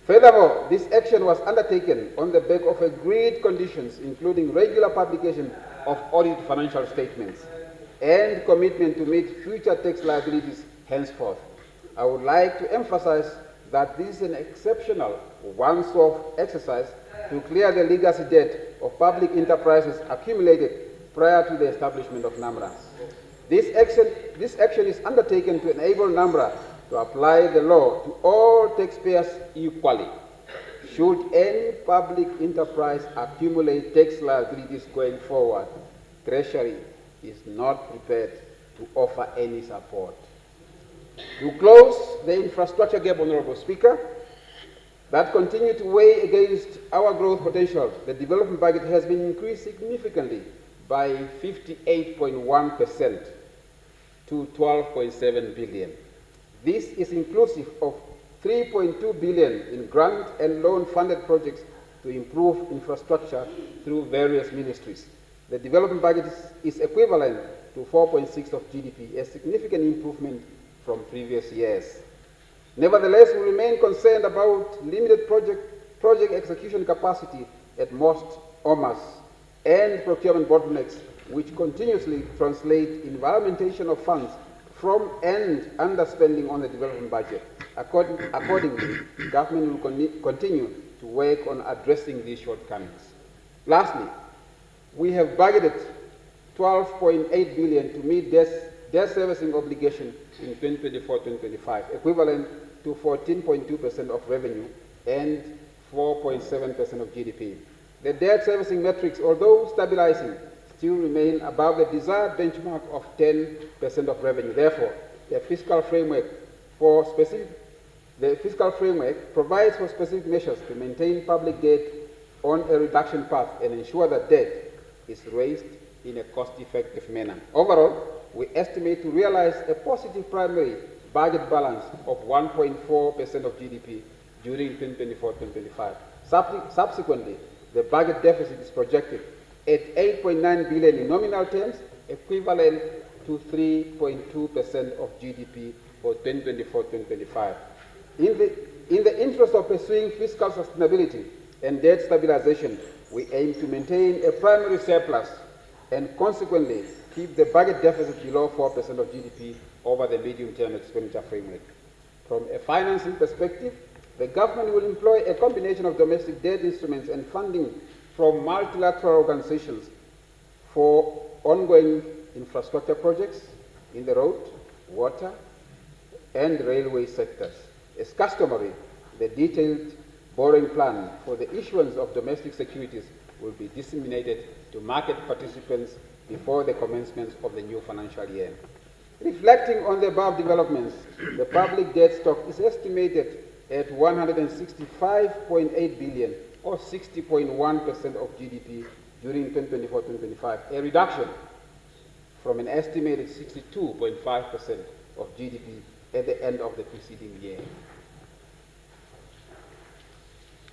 Furthermore, this action was undertaken on the back of agreed conditions, including regular publication of audited financial statements and commitment to meet future tax liabilities henceforth. I would like to emphasize that this is an exceptional once-off exercise to clear the legacy debt of public enterprises accumulated prior to the establishment of NAMRA. This action is undertaken to enable NAMRA to apply the law to all taxpayers equally. Should any public enterprise accumulate tax liabilities going forward, Treasury is not prepared to offer any support. To close the infrastructure gap, Honorable Speaker, that continue to weigh against our growth potential, the development budget has been increased significantly by 58.1% to 12.7 billion. This is inclusive of 3.2 billion in grant and loan funded projects to improve infrastructure through various ministries. The development budget is equivalent to 4.6% of GDP, a significant improvement from previous years. Nevertheless, we remain concerned about limited project execution capacity at most OMAs and procurement bottlenecks, which continuously translate implementation of funds from and underspending on the development budget. Accordingly, government will continue to work on addressing these shortcomings. Lastly, we have budgeted 12.8 billion to meet debt servicing obligation in 2024-2025, equivalent to 14.2% of revenue and 4.7% of GDP. The debt servicing metrics, although stabilizing, still remain above the desired benchmark of 10% of revenue. Therefore, the fiscal framework provides for specific measures to maintain public debt on a reduction path and ensure that debt is raised in a cost-effective manner. Overall, we estimate to realize a positive primary budget balance of 1.4% of GDP during 2024-2025. Subsequently, the budget deficit is projected at 8.9 billion in nominal terms, equivalent to 3.2% of GDP for 2024-2025. In the interest of pursuing fiscal sustainability and debt stabilization, we aim to maintain a primary surplus and consequently keep the budget deficit below 4% of GDP over the medium-term expenditure framework. From a financing perspective, the government will employ a combination of domestic debt instruments and funding from multilateral organizations for ongoing infrastructure projects in the road, water, and railway sectors. As customary, the detailed borrowing plan for the issuance of domestic securities will be disseminated to market participants before the commencement of the new financial year. Reflecting on the above developments, the public debt stock is estimated at 165.8 billion, or 60.1% of GDP during 2024-2025, a reduction from an estimated 62.5% of GDP at the end of the preceding year.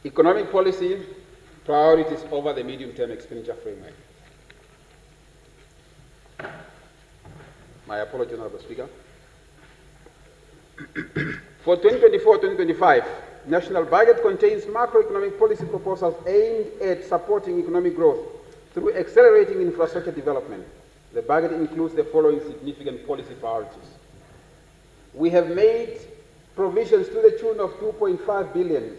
Economic policy priorities over the medium-term expenditure framework. My apologies, Honourable Speaker. For 2024-2025, national budget contains macroeconomic policy proposals aimed at supporting economic growth through accelerating infrastructure development. The budget includes the following significant policy priorities. We have made provisions to the tune of 2.5 billion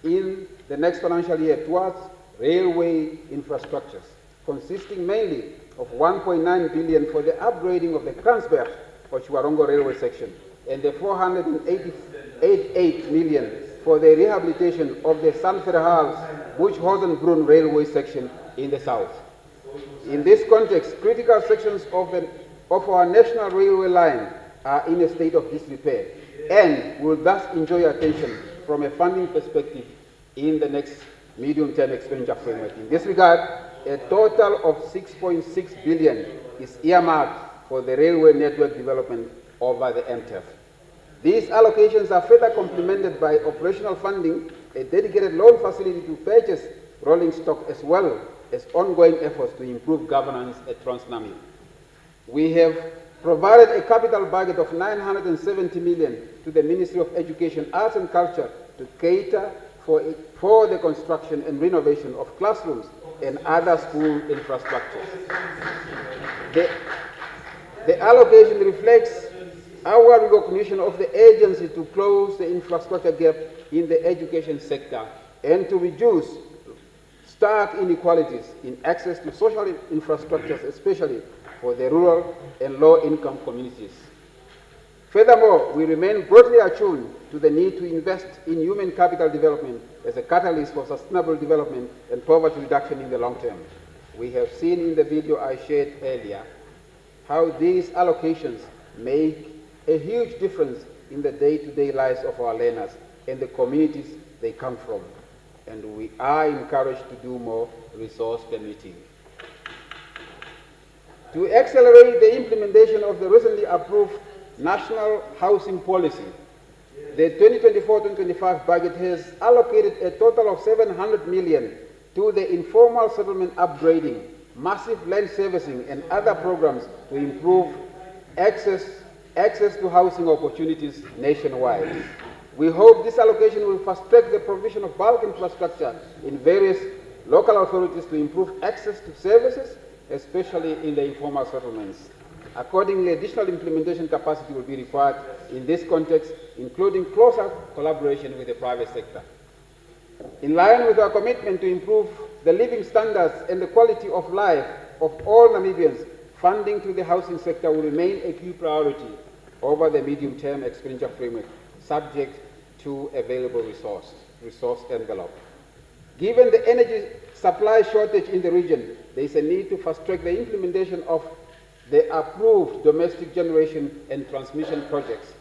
in the next financial year towards railway infrastructures, consisting mainly of 1.9 billion for the upgrading of the Kransberg or Chuarongo railway section, and the 488 million for the rehabilitation of the Sanferhals-Buchhausen-Brunn railway section in the south. In this context, critical sections of our national railway line are in a state of disrepair and will thus enjoy attention from a funding perspective in the next medium-term expenditure framework. In this regard, a total of 6.6 billion is earmarked for the railway network development over the MTEF. These allocations are further complemented by operational funding, a dedicated loan facility to purchase rolling stock, as well as ongoing efforts to improve governance at Transnami. We have provided a capital budget of 970 million to the Ministry of Education, Arts and Culture to cater for the construction and renovation of classrooms and other school infrastructures. The allocation reflects our recognition of the urgency to close the infrastructure gap in the education sector and to reduce stark inequalities in access to social infrastructures, especially for the rural and low-income communities. Furthermore, we remain broadly attuned to the need to invest in human capital development as a catalyst for sustainable development and poverty reduction in the long term. We have seen in the video I shared earlier how these allocations make a huge difference in the day-to-day lives of our learners and the communities they come from. And we are encouraged to do more, resource permitting. To accelerate the implementation of the recently approved National Housing Policy, the 2024-2025 budget has allocated a total of 700 million to the informal settlement upgrading, massive land servicing, and other programs to improve access to housing opportunities nationwide. We hope this allocation will fast-track the provision of bulk infrastructure in various local authorities to improve access to services, especially in the informal settlements. Accordingly, additional implementation capacity will be required in this context, including closer collaboration with the private sector. In line with our commitment to improve the living standards and the quality of life of all Namibians, funding to the housing sector will remain a key priority over the medium-term expenditure framework, subject to available resource envelope. Given the energy supply shortage in the region, there is a need to fast-track the implementation of the approved domestic generation and transmission projects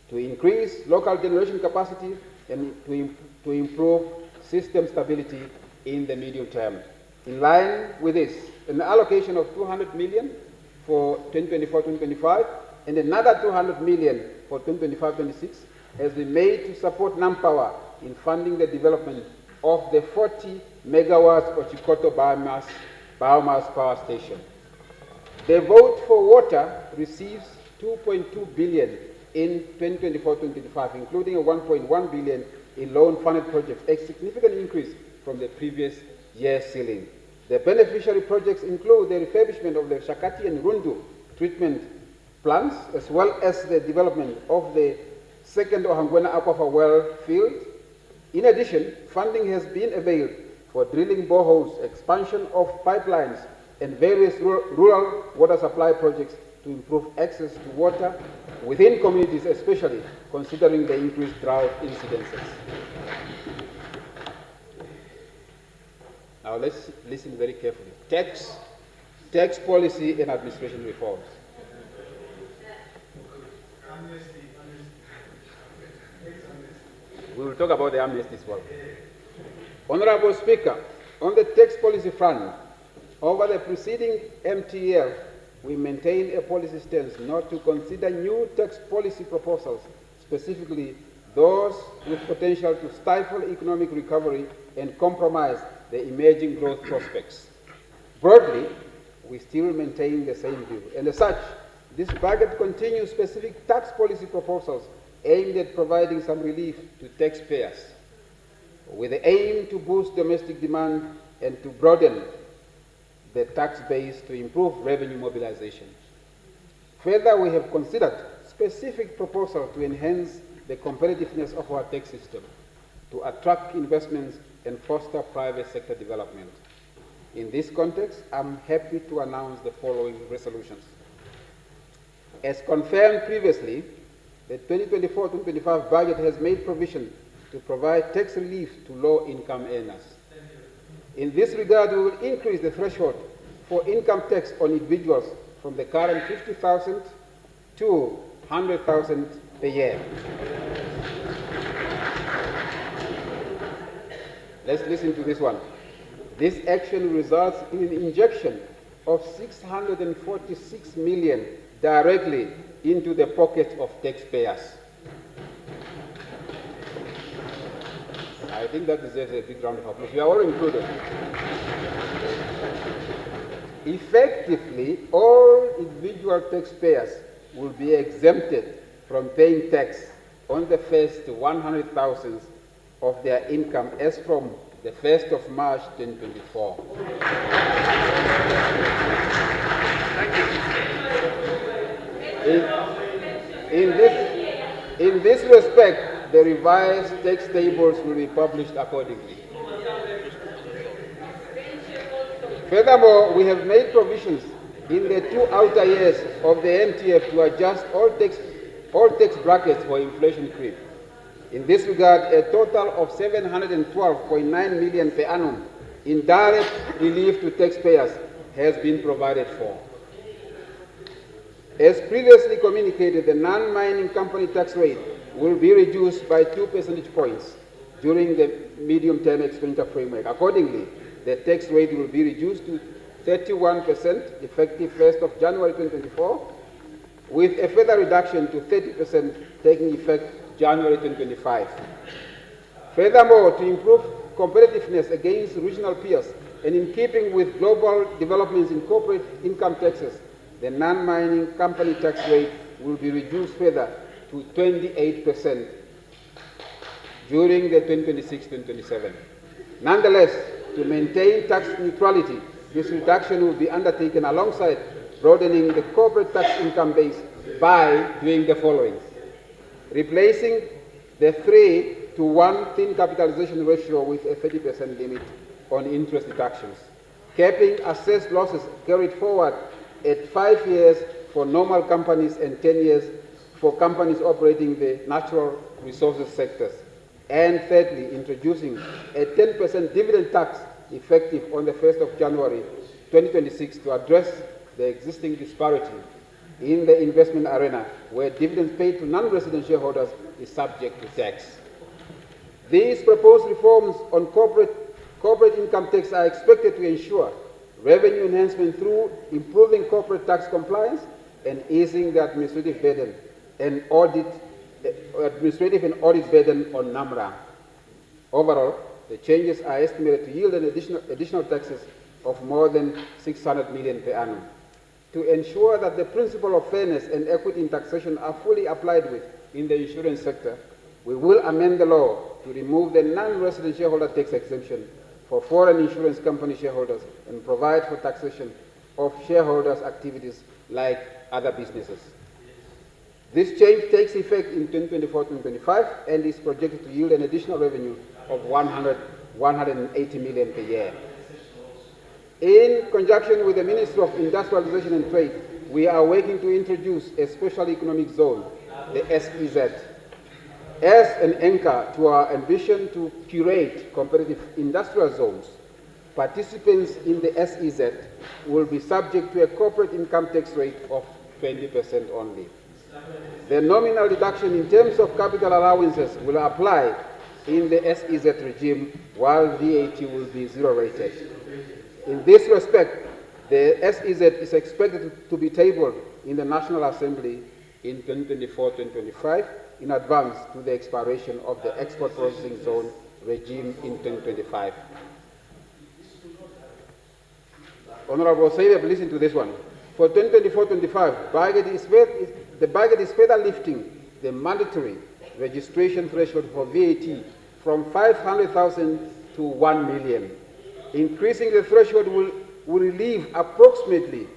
to increase local generation capacity and to improve system stability in the medium term. In line with this, an allocation of 200 million for 2024-2025 and another 200 million for 2025-26 has been made to support NamPower in funding the development of the 40 megawatts Ochikoto biomass power station. The vote for water receives 2.2 billion in 2024-2025, including a 1.1 billion in loan-funded projects, a significant increase from the previous year's ceiling. The beneficiary projects include the refurbishment of the Shakati and Rundu treatment plants, as well as the development of the second Ohangwena Aquifer well field. In addition, funding has been availed for drilling boreholes, expansion of pipelines, and various rural water supply projects to improve access to water within communities, especially considering the increased drought incidences. Now let's listen very carefully. Tax policy and administration reforms. We will talk about the amnesty as well. Honorable Speaker, on the tax policy front, over the preceding MTF, we maintain a policy stance not to consider new tax policy proposals, specifically those with potential to stifle economic recovery and compromise the emerging growth prospects. Broadly, we still maintain the same view, and as such, this budget continues specific tax policy proposals aimed at providing some relief to taxpayers, with the aim to boost domestic demand and to broaden the tax base to improve revenue mobilization. Further, we have considered specific proposals to enhance the competitiveness of our tax system, to attract investments and foster private sector development. In this context, I'm happy to announce the following resolutions. As confirmed previously, the 2024-2025 budget has made provision to provide tax relief to low-income earners. In this regard, we will increase the threshold for income tax on individuals from the current 50,000 to 100,000 per year. Let's listen to this one. This action results in an injection of 646 million directly into the pockets of taxpayers. I think that deserves a big round of applause. We are all included. Effectively, all individual taxpayers will be exempted from paying tax on the first 100,000 of their income as from the 1st of March 2024. In this respect, the revised tax tables will be published accordingly. Furthermore, we have made provisions in the 2 outer years of the MTF to adjust all tax brackets for inflation creep. In this regard, a total of 712.9 million per annum in direct relief to taxpayers has been provided for. As previously communicated, the non-mining company tax rate will be reduced by 2 percentage points during the medium-term expenditure framework. Accordingly, the tax rate will be reduced to 31% effective 1st of January 2024, with a further reduction to 30% taking effect January 2025. Furthermore, to improve competitiveness against regional peers and in keeping with global developments in corporate income taxes, the non-mining company tax rate will be reduced further to 28% during the 2026-2027. Nonetheless, to maintain tax neutrality, this reduction will be undertaken alongside broadening the corporate tax income base by doing the following: replacing the 3-to-1 thin capitalization ratio with a 30% limit on interest deductions, capping assessed losses carried forward at 5 years for normal companies and 10 years for companies operating the natural resources sectors, and thirdly, introducing a 10% dividend tax effective on the 1st of January 2026 to address the existing disparity in the investment arena where dividends paid to non-resident shareholders is subject to tax. These proposed reforms on corporate income tax are expected to ensure revenue enhancement through improving corporate tax compliance and easing the administrative burden and audit burden on NAMRA. Overall, the changes are estimated to yield an additional taxes of more than 600 million per annum. To ensure that the principle of fairness and equity in taxation are fully applied with in the insurance sector, we will amend the law to remove the non-resident shareholder tax exemption for foreign insurance company shareholders and provide for taxation of shareholders' activities like other businesses. This change takes effect in 2024-2025 and is projected to yield an additional revenue of 180 million per year. In conjunction with the Ministry of Industrialization and Trade, we are working to introduce a special economic zone, the SEZ, as an anchor to our ambition to curate competitive industrial zones. Participants in the SEZ will be subject to a corporate income tax rate of 20% only. The nominal reduction in terms of capital allowances will apply in the SEZ regime, while VAT will be zero-rated. In this respect, the SEZ is expected to be tabled in the National Assembly in 2024-2025 in advance to the expiration of the export processing zone regime in 2025. Honorable Saib, listen to this one. For 2024-25, the budget is further lifting the mandatory registration threshold for VAT from 500,000 to 1 million. Increasing the threshold will relieve approximately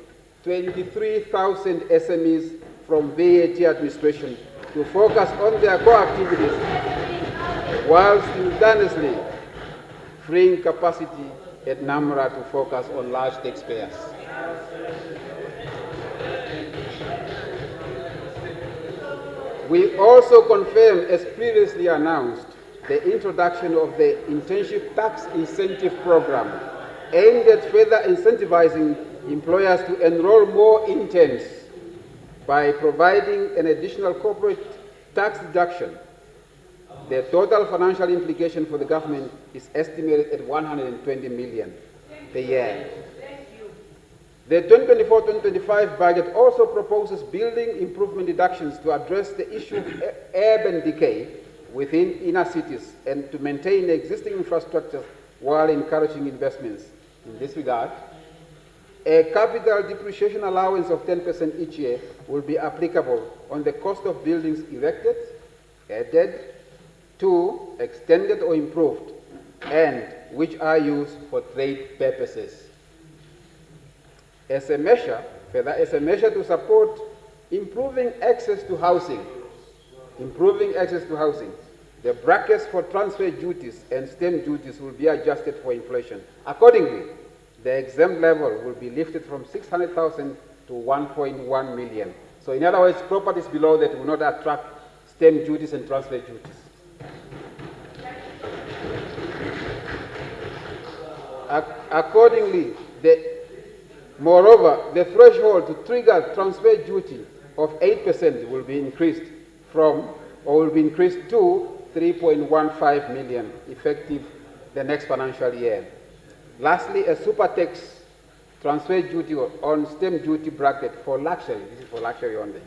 23,000 SMEs from VAT administration to focus on their core activities while simultaneously freeing capacity at NAMRA to focus on large taxpayers. We also confirm, as previously announced, the introduction of the Internship Tax Incentive Program, aimed at further incentivizing employers to enroll more interns by providing an additional corporate tax deduction. The total financial implication for the government is estimated at 120 million per year. The 2024-2025 budget also proposes building improvement deductions to address the issue of urban decay within inner cities and to maintain existing infrastructure while encouraging investments. In this regard, a capital depreciation allowance of 10% each year will be applicable on the cost of buildings erected, added to, extended or improved, and which are used for trade purposes. As a measure to support improving access to housing, the brackets for transfer duties and stamp duties will be adjusted for inflation. Accordingly, the exempt level will be lifted from 600,000 to 1.1 million. So in other words, properties below that will not attract stamp duties and transfer duties. Accordingly, moreover, the threshold to trigger transfer duty of 8% will be increased to 3.15 million effective the next financial year. Lastly, a super tax transfer duty on stamp duty bracket for luxury, this is for luxury only.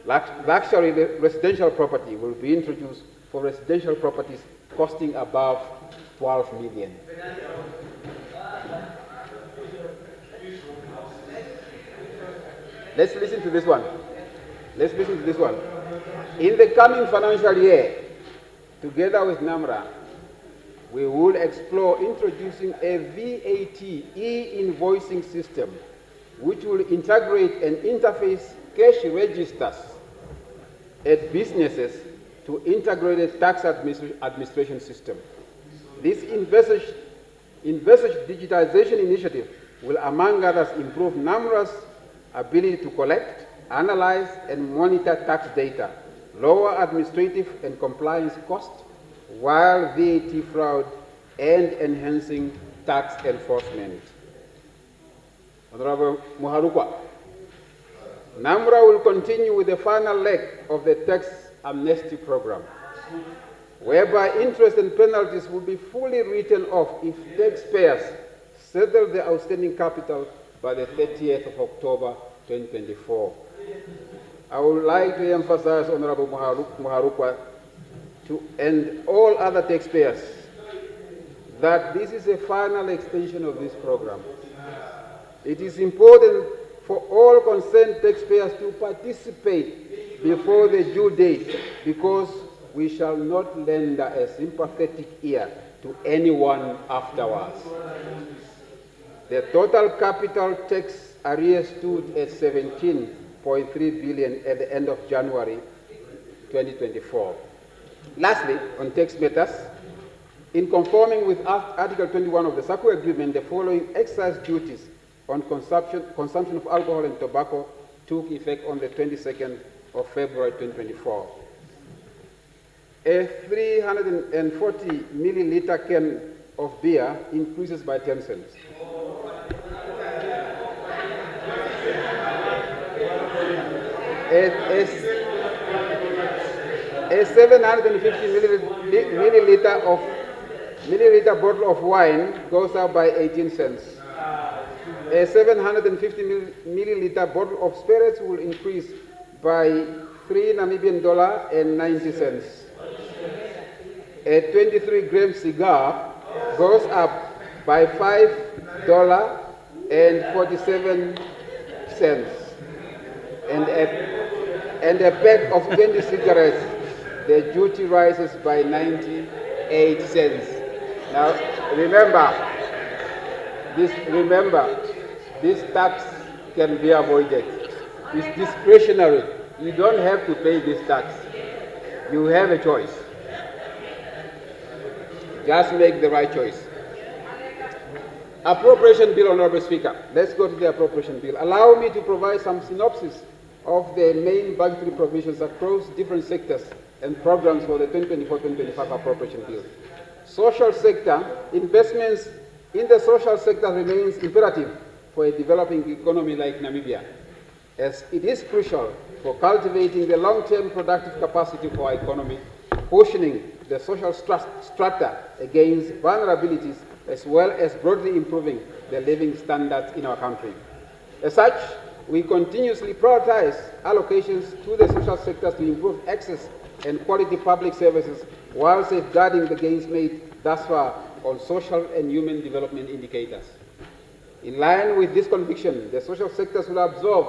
Luxury residential property will be introduced for residential properties costing above 12 million. Let's listen to this one. In the coming financial year, together with NAMRA, we will explore introducing a VAT e-invoicing system which will integrate and interface cash registers at businesses to integrated tax administration system. This envisaged digitization initiative will, among others, improve NAMRA's ability to collect, analyze, and monitor tax data, lower administrative and compliance costs, while VAT fraud and enhancing tax enforcement. Honorable Muharukwa, NAMRA will continue with the final leg of the tax amnesty program, whereby interest and penalties will be fully written off if taxpayers settle their outstanding capital by the 30th of October 2024. I would like to emphasize, Honorable Muharukwa, and all other taxpayers, that this is a final extension of this program. It is important for all concerned taxpayers to participate before the due date, because we shall not lend a sympathetic ear to anyone afterwards. The total capital tax arrears stood at 17.3 billion at the end of January 2024. Lastly, on tax matters, in conforming with Article 21 of the Sectoral Agreement, the following excise duties on consumption of alcohol and tobacco took effect on the 22nd of February 2024. A 340 milliliter can of beer increases by 10 cents. A 750 milliliter bottle of wine goes up by 18 cents. A 750 milliliter bottle of spirits will increase by $3.90. A 23-gram cigar goes up by $5.47. And a pack of 20 cigarettes, the duty rises by 98 cents. Now, remember, this tax can be avoided. It's discretionary. You don't have to pay this tax. You have a choice. Just make the right choice. Appropriation Bill, Honorable Speaker. Let's go to the appropriation bill. Allow me to provide some synopsis of the main budgetary provisions across different sectors and programs for the 2024-2025 appropriation bill. Social sector, investments in the social sector remains imperative for a developing economy like Namibia, as it is crucial for cultivating the long-term productive capacity for our economy, cushioning the social strata against vulnerabilities, as well as broadly improving the living standards in our country. As such, we continuously prioritize allocations to the social sectors to improve access and quality public services while safeguarding the gains made thus far on social and human development indicators. In line with this conviction, the social sectors will absorb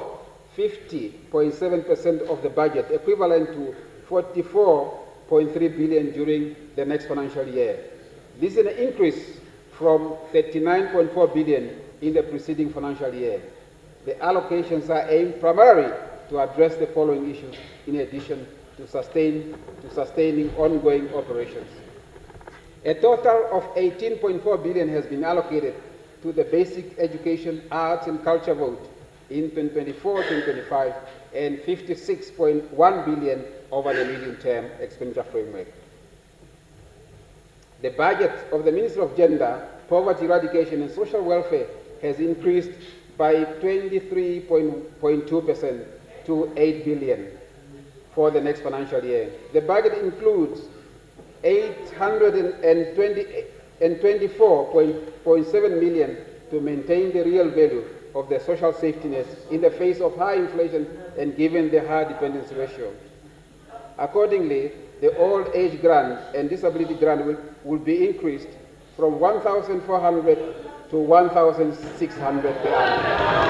50.7% of the budget, equivalent to 44.3 billion during the next financial year. This is an increase from 39.4 billion in the preceding financial year. The allocations are aimed primarily to address the following issues in addition to sustaining ongoing operations. A total of 18.4 billion has been allocated to the basic education, arts and culture vote in 2024-2025 and 56.1 billion over the medium-term expenditure framework. The budget of the Ministry of Gender, Poverty Eradication and Social Welfare has increased by 23.2% to 8 billion for the next financial year. The budget includes 824.7 million to maintain the real value of the social safety net in the face of high inflation and given the high dependency ratio. Accordingly, the old age grant and disability grant will be increased from 1,400 to 1,600 per annum.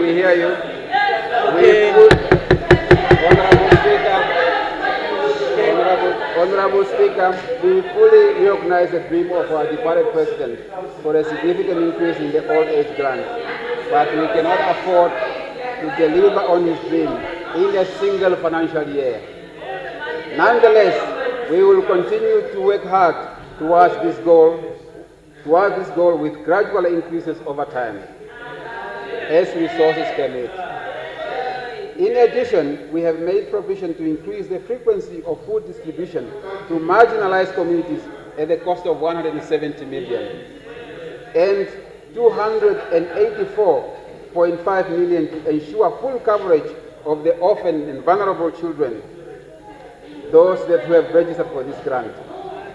We hear you. Okay. Honorable Speaker, we fully recognize the dream of our departed President for a significant increase in the old age grant, but we cannot afford to deliver on his dream in a single financial year. Nonetheless, we will continue to work hard towards this goal with gradual increases over time, as resources permit. In addition, we have made provision to increase the frequency of food distribution to marginalized communities at the cost of 170 million and 284.5 million to ensure full coverage of the orphan and vulnerable children those that who have registered for this grant.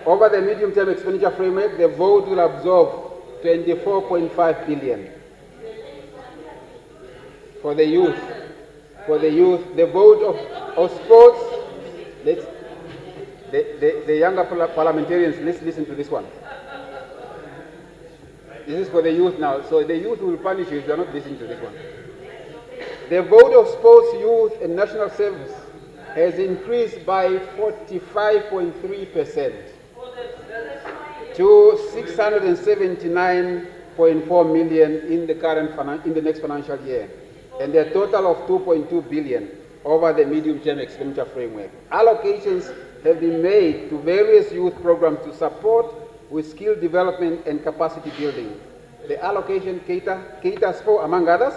Over the medium-term expenditure framework, the vote will absorb 24.5 billion. For the youth, the vote of sports, the younger parliamentarians, let's listen to this one. This is for the youth now, so the youth will punish you if you are not listening to this one. The vote of sports, youth and national service has increased by 45.3% to 679.4 million in the next financial year, and a total of 2.2 billion over the medium-term expenditure framework. Allocations have been made to various youth programs to support with skill development and capacity building. The allocation caters for, among others,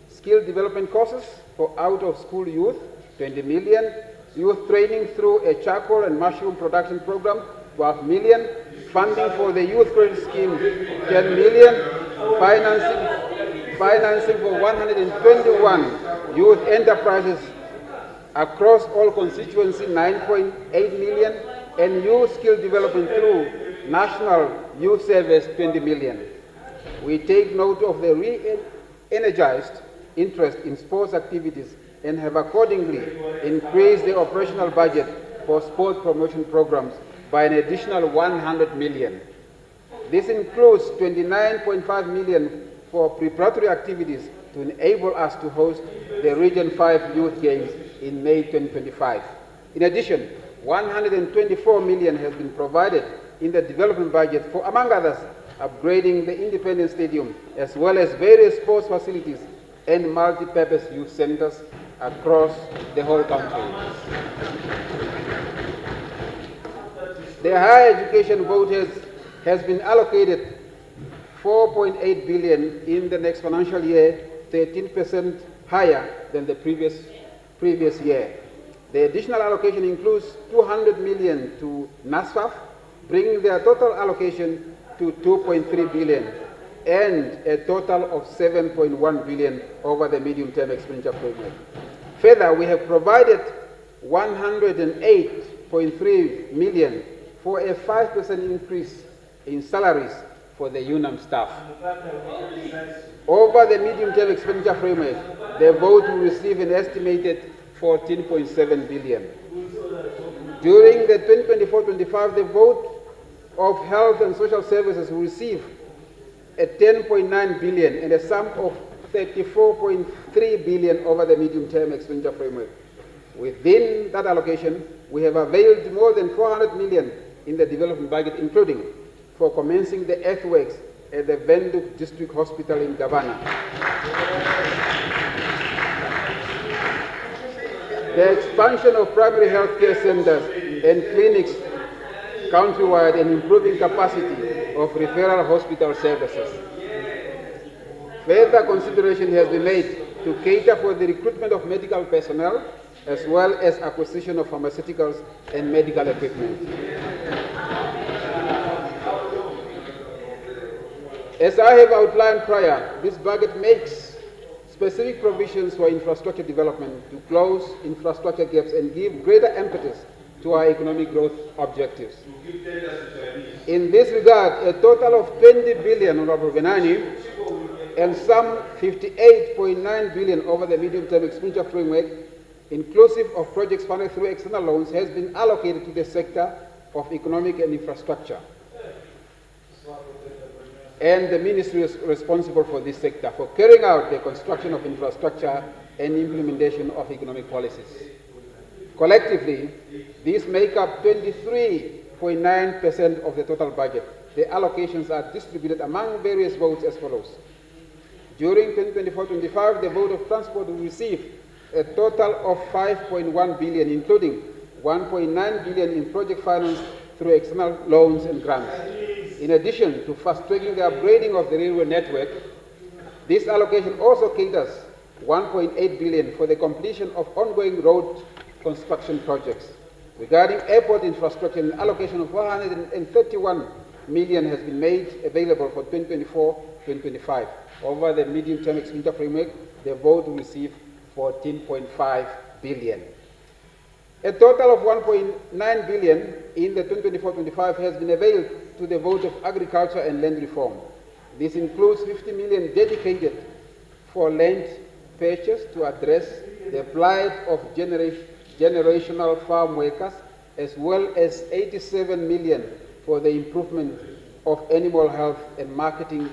skill development courses for out-of-school youth, 20 million, youth training through a charcoal and mushroom production program, 12 million, funding for the youth credit scheme, 10 million, financing for 121 youth enterprises across all constituencies, 9.8 million, and youth skill development through National Youth Service, 20 million. We take note of the re-energized interest in sports activities and have accordingly increased the operational budget for sports promotion programs by an additional 100 million. This includes 29.5 million for preparatory activities to enable us to host the Region 5 Youth Games in May 2025. In addition, 124 million has been provided in the development budget for, among others, upgrading the Independence Stadium, as well as various sports facilities and multi-purpose youth centers across the whole country. The higher education vote has been allocated 4.8 billion in the next financial year, 13% higher than the previous year. The additional allocation includes 200 million to NASFAF, bringing their total allocation to 2.3 billion and a total of 7.1 billion over the medium-term expenditure framework. Further, we have provided 108.3 million for a 5% increase in salaries for the UNAM staff. Over the medium-term expenditure framework, the vote will receive an estimated 14.7 billion. During the 2024-25, the vote of health and social services will receive a 10.9 billion and a sum of 34.3 billion over the medium-term expenditure framework. Within that allocation, we have availed more than 400 million in the development budget, including for commencing the earthworks at the Venduk District Hospital in Gavana. The expansion of primary health care centers and clinics countrywide and improving capacity of referral hospital services. Further consideration has been made to cater for the recruitment of medical personnel as well as acquisition of pharmaceuticals and medical equipment. As I have outlined prior, this budget makes specific provisions for infrastructure development to close infrastructure gaps and give greater impetus to our economic growth objectives. In this regard, a total of 20 billion Honorable Venani and some 58.9 billion over the medium-term expenditure framework, inclusive of projects funded through external loans, has been allocated to the sector of economic and infrastructure. And the ministry is responsible for this sector, for carrying out the construction of infrastructure and implementation of economic policies. Collectively, these make up 23.9% of the total budget. The allocations are distributed among various votes as follows. During 2024-25, the vote of transport will receive a total of 5.1 billion, including 1.9 billion in project finance through external loans and grants. In addition to fast-tracking the upgrading of the railway network, this allocation also caters 1.8 billion for the completion of ongoing road construction projects. Regarding airport infrastructure, an allocation of 131 million has been made available for 2024-2025. Over the medium-term expenditure framework, the vote will receive 14.5 billion. A total of 1.9 billion in the 2024-25 has been availed to the vote of agriculture and land reform. This includes 50 million dedicated for land purchase to address the plight of generational farm workers, as well as 87 million for the improvement of animal health and marketing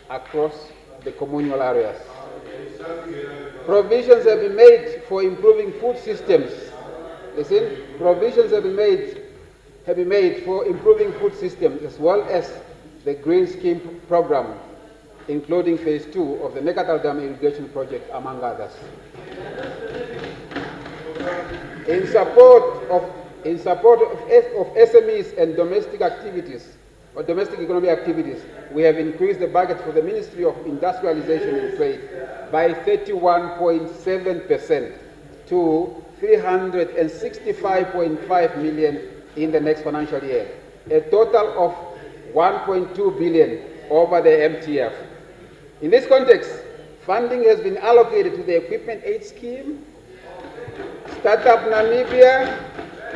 across the communal areas. Provisions have been made for improving food systems. Listen, provisions have been made for improving food systems, as well as the Green Scheme program, including phase 2 of the Nekatal Dam irrigation project, among others. In support of SMEs and domestic activities, or domestic economic activities, we have increased the budget for the Ministry of Industrialization and Trade by 31.7% to 365.5 million in the next financial year, a total of 1.2 billion over the MTF. In this context, funding has been allocated to the Equipment Aid Scheme, Startup Namibia,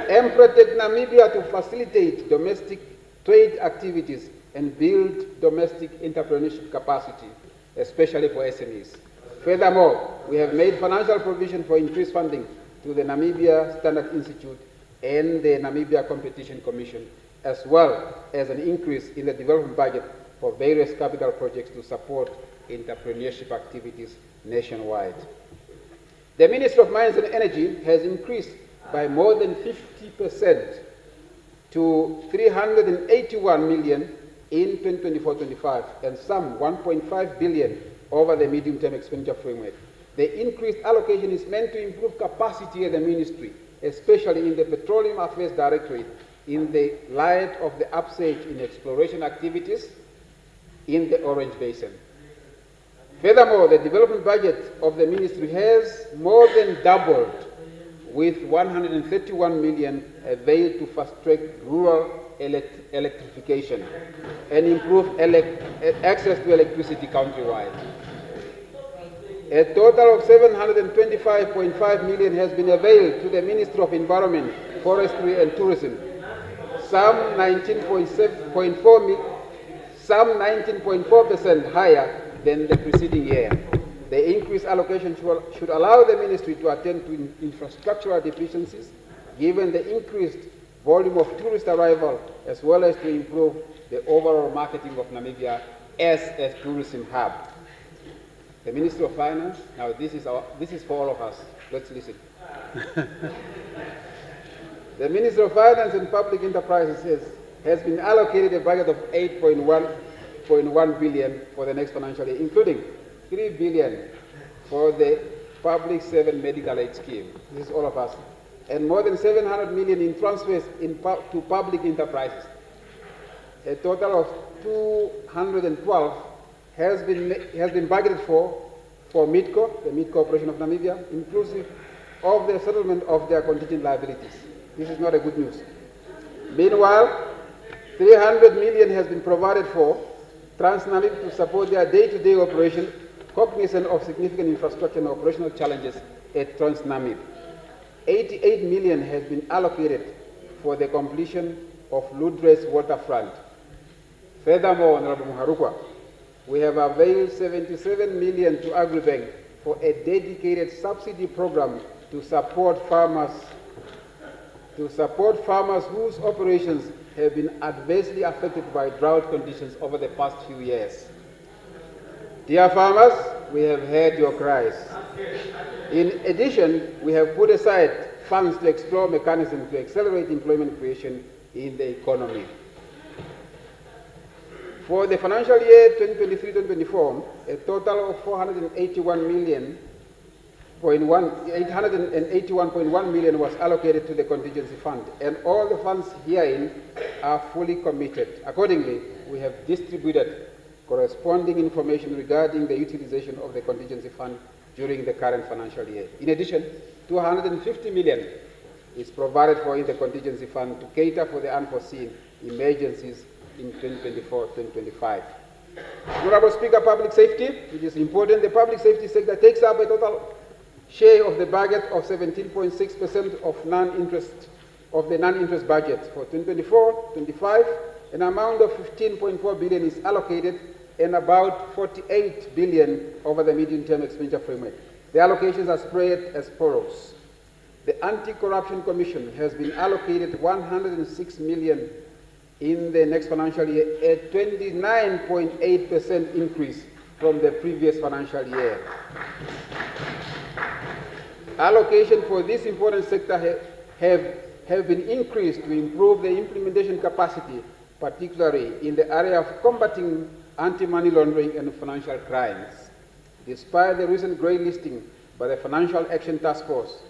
Emprotect Namibia to facilitate domestic trade activities and build domestic entrepreneurship capacity, especially for SMEs. Furthermore, we have made financial provision for increased funding to the Namibia Standard Institute and the Namibia Competition Commission, as well as an increase in the development budget for various capital projects to support entrepreneurship activities nationwide. The Ministry of Mines and Energy has increased by more than 50% to 381 million in 2024-25 and some 1.5 billion over the medium-term expenditure framework. The increased allocation is meant to improve capacity at the ministry, especially in the Petroleum Affairs Directorate, in the light of the upsurge in exploration activities in the Orange Basin. Furthermore, the development budget of the ministry has more than doubled, with 131 million availed to fast-track rural electrification and improve access to electricity countrywide. A total of 725.5 million has been availed to the Ministry of Environment, Forestry and Tourism, some 19.4% higher than the preceding year. The increased allocation should allow the ministry to attend to infrastructural deficiencies, given the increased volume of tourist arrival, as well as to improve the overall marketing of Namibia as a tourism hub. The Ministry of Finance, now this is for all of us. Let's listen. The Ministry of Finance and Public Enterprises has been allocated a budget of 8.1 billion for the next financial year, including 3 billion for the Public Servant Medical Aid Scheme. This is all of us. And more than 700 million in transfers to public enterprises. A total of 212 has been budgeted for MIDCO, the Mid Corporation of Namibia, inclusive of the settlement of their contingent liabilities. This is not a good news. Meanwhile, 300 million has been provided for Namib to support their day-to-day operation, cognizant of significant infrastructure and operational challenges at Namib. 88 million has been allocated for the completion of Ludres waterfront. Furthermore, Honorable Muharukwa, we have availed 77 million to Agribank for a dedicated subsidy program to support farmers whose operations have been adversely affected by drought conditions over the past few years. Dear farmers, we have heard your cries. In addition, we have put aside funds to explore mechanisms to accelerate employment creation in the economy. For the financial year 2023-2024, a total of 881.1 million was allocated to the contingency fund, and all the funds herein are fully committed. Accordingly, we have distributed corresponding information regarding the utilization of the contingency fund during the current financial year. In addition, 250 million is provided for in the contingency fund to cater for the unforeseen emergencies in 2024-2025. Honorable Speaker, public safety, it is important. The public safety sector takes up a total share of the budget of 17.6% of the non-interest budget for 2024-25. An amount of 15.4 billion is allocated and about 48 billion over the medium-term expenditure framework. The allocations are spread as follows. The Anti-Corruption Commission has been allocated 106 million in the next financial year, a 29.8% increase from the previous financial year. Allocation for this important sector have been increased to improve the implementation capacity, particularly in the area of combating anti-money laundering and financial crimes. Despite the recent grey listing by the Financial Action Task Force,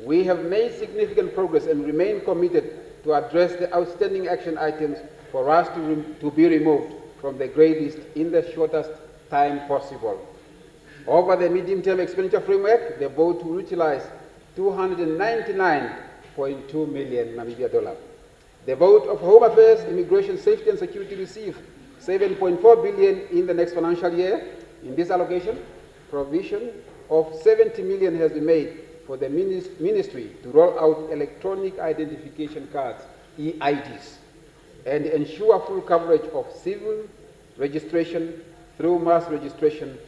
we have made significant progress and remain committed to address the outstanding action items for us to be removed from the grey list in the shortest time possible. Over the medium-term expenditure framework, the vote will utilize 299.2 million Namibia dollar. The vote of Home Affairs, Immigration, Safety and Security received 7.4 billion in the next financial year. In this allocation, provision of 70 million has been made for the ministry to roll out electronic identification cards, EIDs, and ensure full coverage of civil registration through mass registration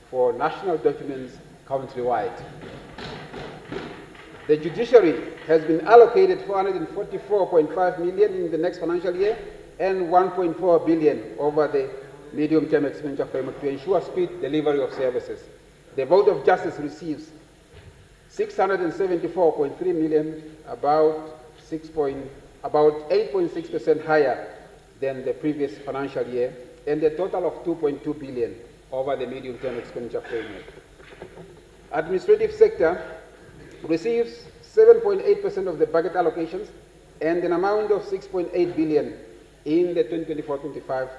for national documents countrywide. The judiciary has been allocated 444.5 million in the next financial year and 1.4 billion over the medium-term expenditure framework to ensure speed delivery of services. The Board of Justice receives 674.3 million, about 8.6% higher than the previous financial year, and a total of 2.2 billion over the medium-term expenditure framework. Administrative sector receives 7.8% of the budget allocations and an amount of 6.8 billion in the 2024-25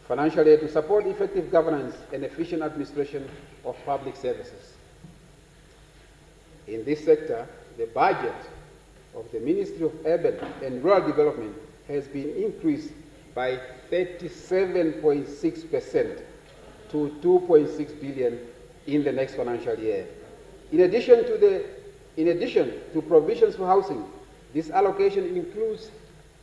financial year to support effective governance and efficient administration of public services. In this sector, the budget of the Ministry of Urban and Rural Development has been increased by 37.6% to 2.6 billion in the next financial year. In addition to provisions for housing, this allocation includes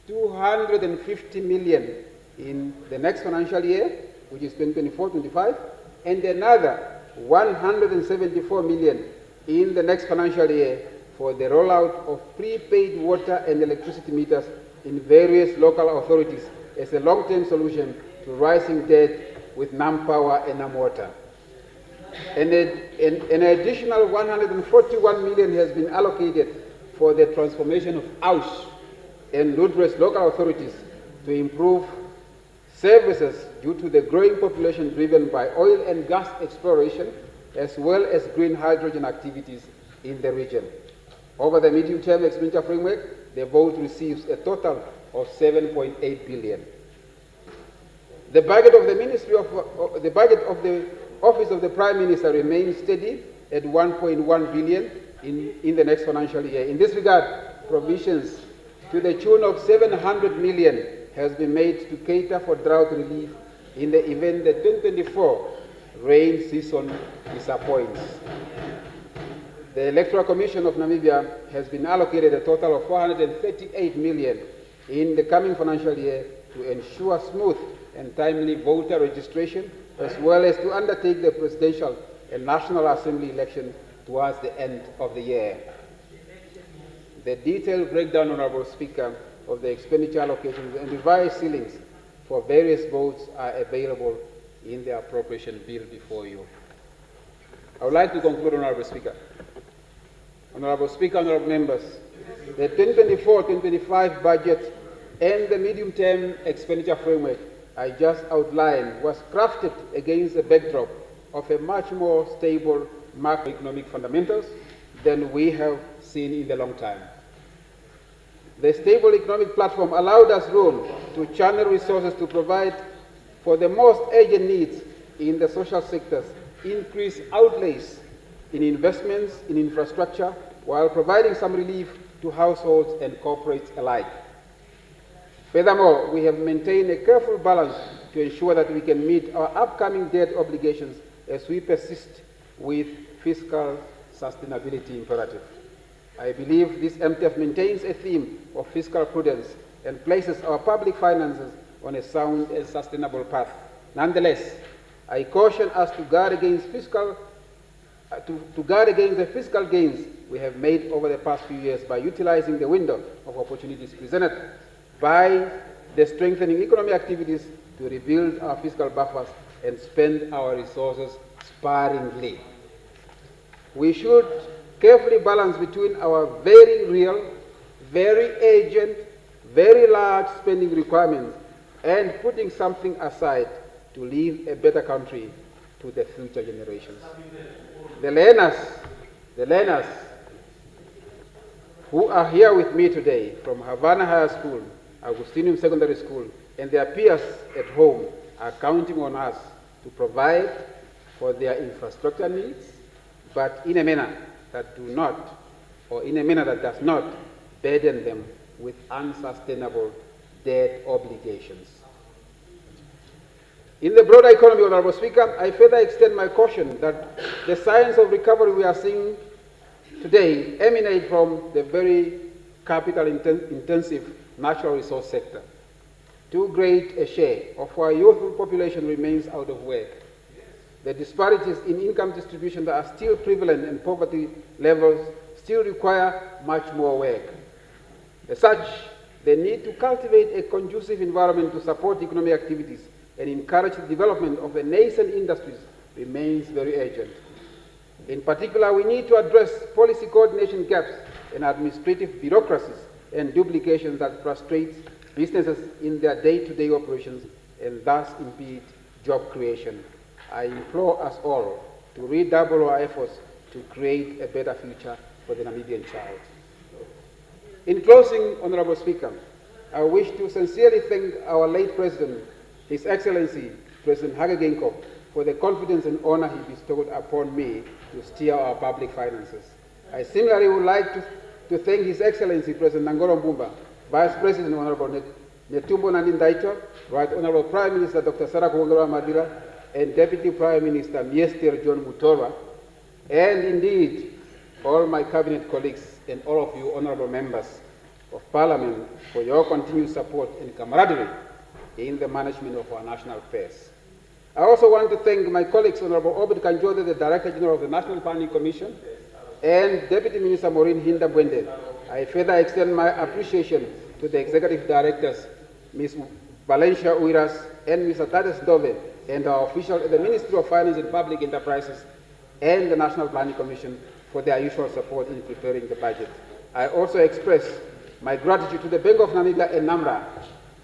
250 million in the next financial year, which is 2024-25, and another 174 million in the next financial year for the rollout of prepaid water and electricity meters in various local authorities as a long-term solution to rising debt with NAM-Power and NAM-Water. And an additional 141 million has been allocated for the transformation of Aus and Ludres local authorities to improve services due to the growing population driven by oil and gas exploration, as well as green hydrogen activities in the region. Over the medium-term expenditure framework, the vote receives a total of 7.8 billion. The budget of the Office of the Prime Minister remains steady at 1.1 billion in the next financial year. In this regard, provisions to the tune of 700 million has been made to cater for drought relief in the event the 2024 rain season disappoints. The Electoral Commission of Namibia has been allocated a total of 438 million in the coming financial year to ensure smooth and timely voter registration, as well as to undertake the presidential and National Assembly election towards the end of the year. The detailed breakdown, Honourable Speaker, of the expenditure allocations and revised ceilings for various votes are available in the appropriation bill before you. I would like to conclude, Honourable Speaker. Honourable Speaker, honourable members, the 2024-2025 budget and the medium-term expenditure framework I just outlined was crafted against the backdrop of a much more stable macroeconomic fundamentals than we have seen in a long time. The stable economic platform allowed us room to channel resources to provide for the most urgent needs in the social sectors, increase outlays in investments in infrastructure, while providing some relief to households and corporates alike. Furthermore, we have maintained a careful balance to ensure that we can meet our upcoming debt obligations as we persist with fiscal sustainability imperative. I believe this MTF maintains a theme of fiscal prudence and places our public finances on a sound and sustainable path. Nonetheless, I caution us to guard against the fiscal gains we have made over the past few years by utilizing the window of opportunities presented by the strengthening economic activities to rebuild our fiscal buffers and spend our resources sparingly. We should carefully balance between our very real, very urgent, very large spending requirements and putting something aside to leave a better country to the future generations. The learners who are here with me today from Havana High School, Agustinium Secondary School, and their peers at home are counting on us to provide for their infrastructure needs, but in a manner that does not burden them with unsustainable debt obligations. In the broader economy, Honorable Speaker, I further extend my caution that the signs of recovery we are seeing today emanate from the very capital-intensive natural resource sector. Too great a share of our youthful population remains out of work. The disparities in income distribution that are still prevalent and poverty levels still require much more work. As such, the need to cultivate a conducive environment to support economic activities and encourage the development of the nascent industries remains very urgent. In particular, we need to address policy coordination gaps and administrative bureaucracies and duplications that frustrate businesses in their day-to-day operations and thus impede job creation. I implore us all to redouble our efforts to create a better future for the Namibian child. In closing, Honorable Speaker, I wish to sincerely thank our late President, His Excellency President Hage Geingob, for the confidence and honor he bestowed upon me to steer our public finances. I similarly would like to thank His Excellency President Nangolo Mbumba, Vice President Honorable Netumbo Nandi-Ndaitwah, Right Honorable Prime Minister Dr. Sarah Kongolwa Madila, and Deputy Prime Minister Miester John Mutorwa, and indeed all my cabinet colleagues and all of you honorable members of Parliament for your continued support and camaraderie in the management of our national affairs. I also want to thank my colleagues, Honorable Obed Kanjode, the Director General of the National Planning Commission, and Deputy Minister Maureen Hinda Bwende. I further extend my appreciation to the Executive Directors, Ms. Valencia Uiras and Mr. Tates Dove, and our officials at the Ministry of Finance and Public Enterprises and the National Planning Commission for their usual support in preparing the budget. I also express my gratitude to the Bank of Namibia and NAMRA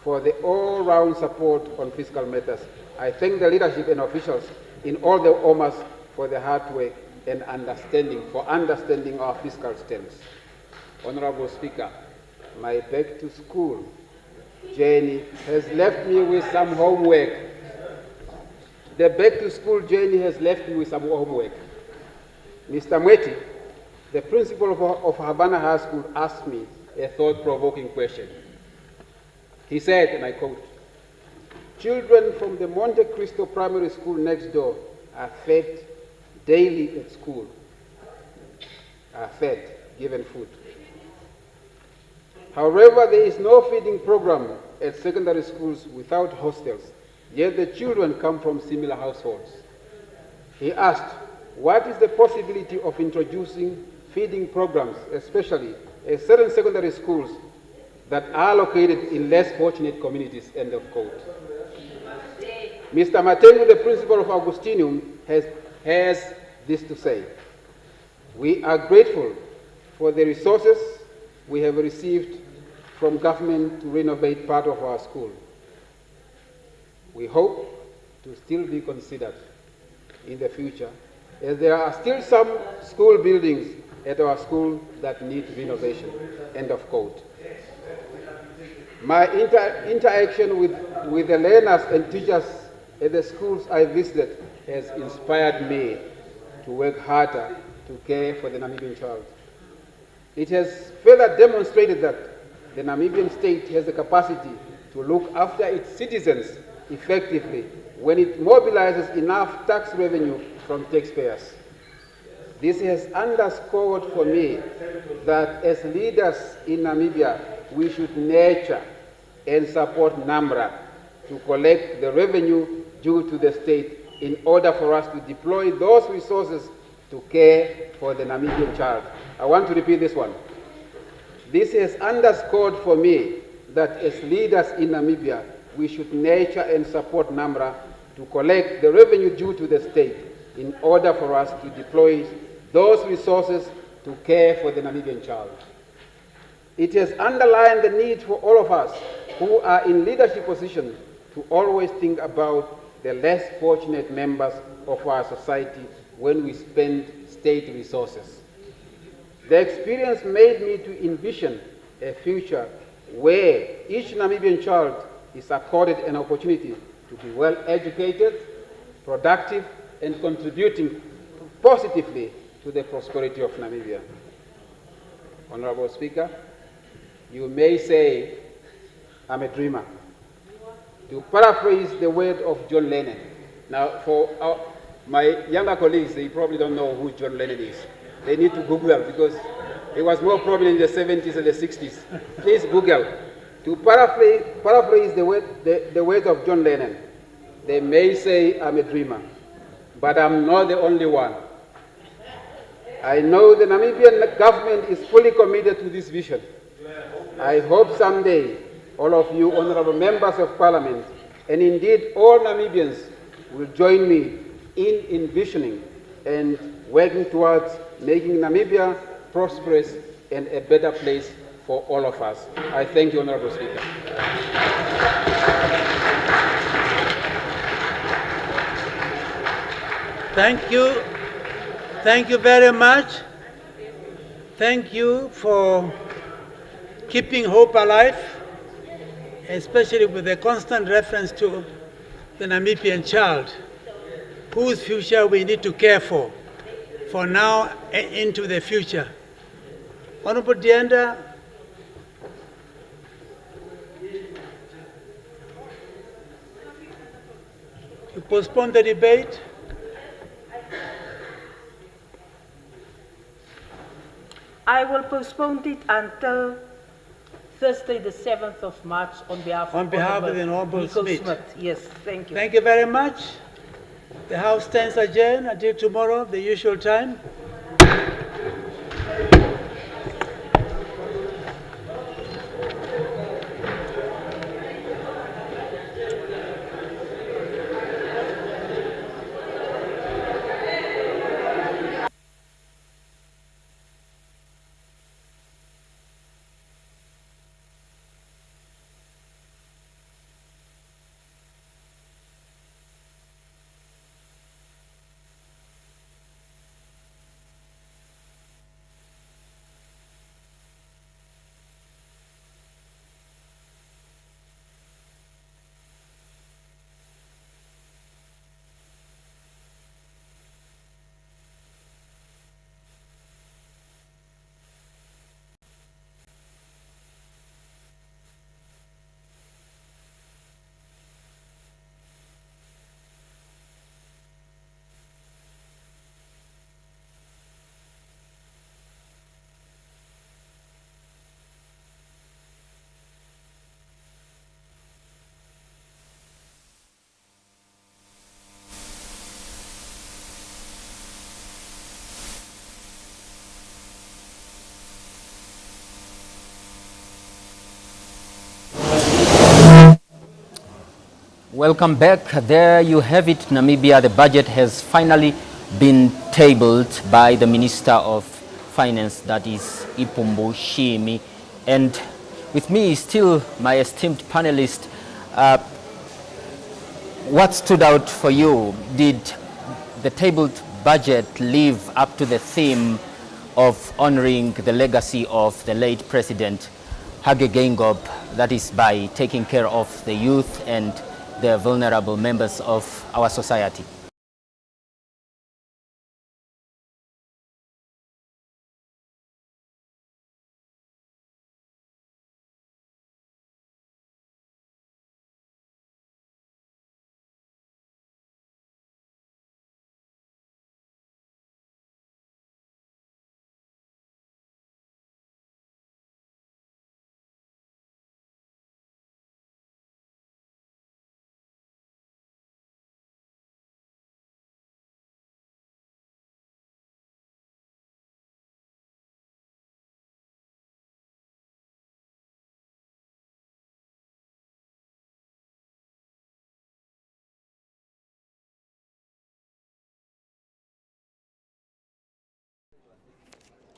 for the all-round support on fiscal matters. I thank the leadership and officials in all the OMAs for their hard work and understanding our fiscal stance. Honorable Speaker, my back to school journey has left me with some homework. The back to school journey has left me with some homework. Mr. Mweti, the principal of Havana High School, asked me a thought-provoking question. He said, and I quote, "Children from the Monte Cristo Primary School next door are fed daily at school, given food. However, there is no feeding program at secondary schools without hostels, yet the children come from similar households." He asked, what is the possibility of introducing feeding programs, especially at certain secondary schools that are located in less fortunate communities, end of quote. Mr. Matengu, the principal of Agustinium, has this to say: we are grateful for the resources we have received from government to renovate part of our school. We hope to still be considered in the future, as there are still some school buildings at our school that need renovation, end of quote. My interaction with the learners and teachers at the schools I visited has inspired me to work harder to care for the Namibian child. It has further demonstrated that the Namibian state has the capacity to look after its citizens effectively when it mobilizes enough tax revenue from taxpayers. This has underscored for me that as leaders in Namibia, we should nurture and support NAMRA to collect the revenue due to the state in order for us to deploy those resources to care for the Namibian child. I want to repeat this one. This has underscored for me that as leaders in Namibia, we should nurture and support NAMRA to collect the revenue due to the state in order for us to deploy those resources to care for the Namibian child. It has underlined the need for all of us who are in leadership positions to always think about the less fortunate members of our society when we spend state resources. The experience made me to envision a future where each Namibian child is accorded an opportunity to be well educated, productive, and contributing positively to the prosperity of Namibia. Honorable Speaker, you may say, I'm a dreamer. To paraphrase the word of John Lennon. Now, for my younger colleagues, they probably don't know who John Lennon is. They need to Google because it was more probably in the 70s and the 60s. Please Google. To paraphrase the words of John Lennon, they may say I'm a dreamer, but I'm not the only one. I know the Namibian government is fully committed to this vision. I hope someday all of you honorable members of parliament, and indeed all Namibians, will join me in envisioning and working towards making Namibia prosperous and a better place for all of us. I thank you, Honorable Speaker. Thank you. Thank you very much. Thank you for keeping hope alive, especially with a constant reference to the Namibian child, whose future we need to care for now and into the future. Honorable Dienda, you postpone the debate. I will postpone it until Thursday, the 7th of March, on behalf of the Honorable Smith. Yes, thank you. Thank you very much. The House stands adjourned until tomorrow, the usual time. Welcome back. There you have it, Namibia. The budget has finally been tabled by the Minister of Finance, that is Iipumbu Shiimi. And with me is still my esteemed panelist. What stood out for you? Did the tabled budget live up to the theme of honoring the legacy of the late President Hage Geingob, that is by taking care of the youth and the vulnerable members of our society?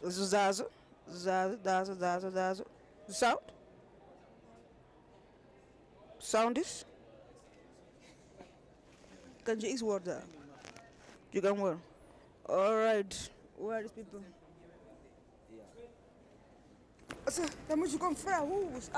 Zazo, zazo, dazo, dazo, dazo. Sound? Sound is? Kan je iets worden? You can work. Alright. Where is people? Dan moet je komen vragen. Hoe is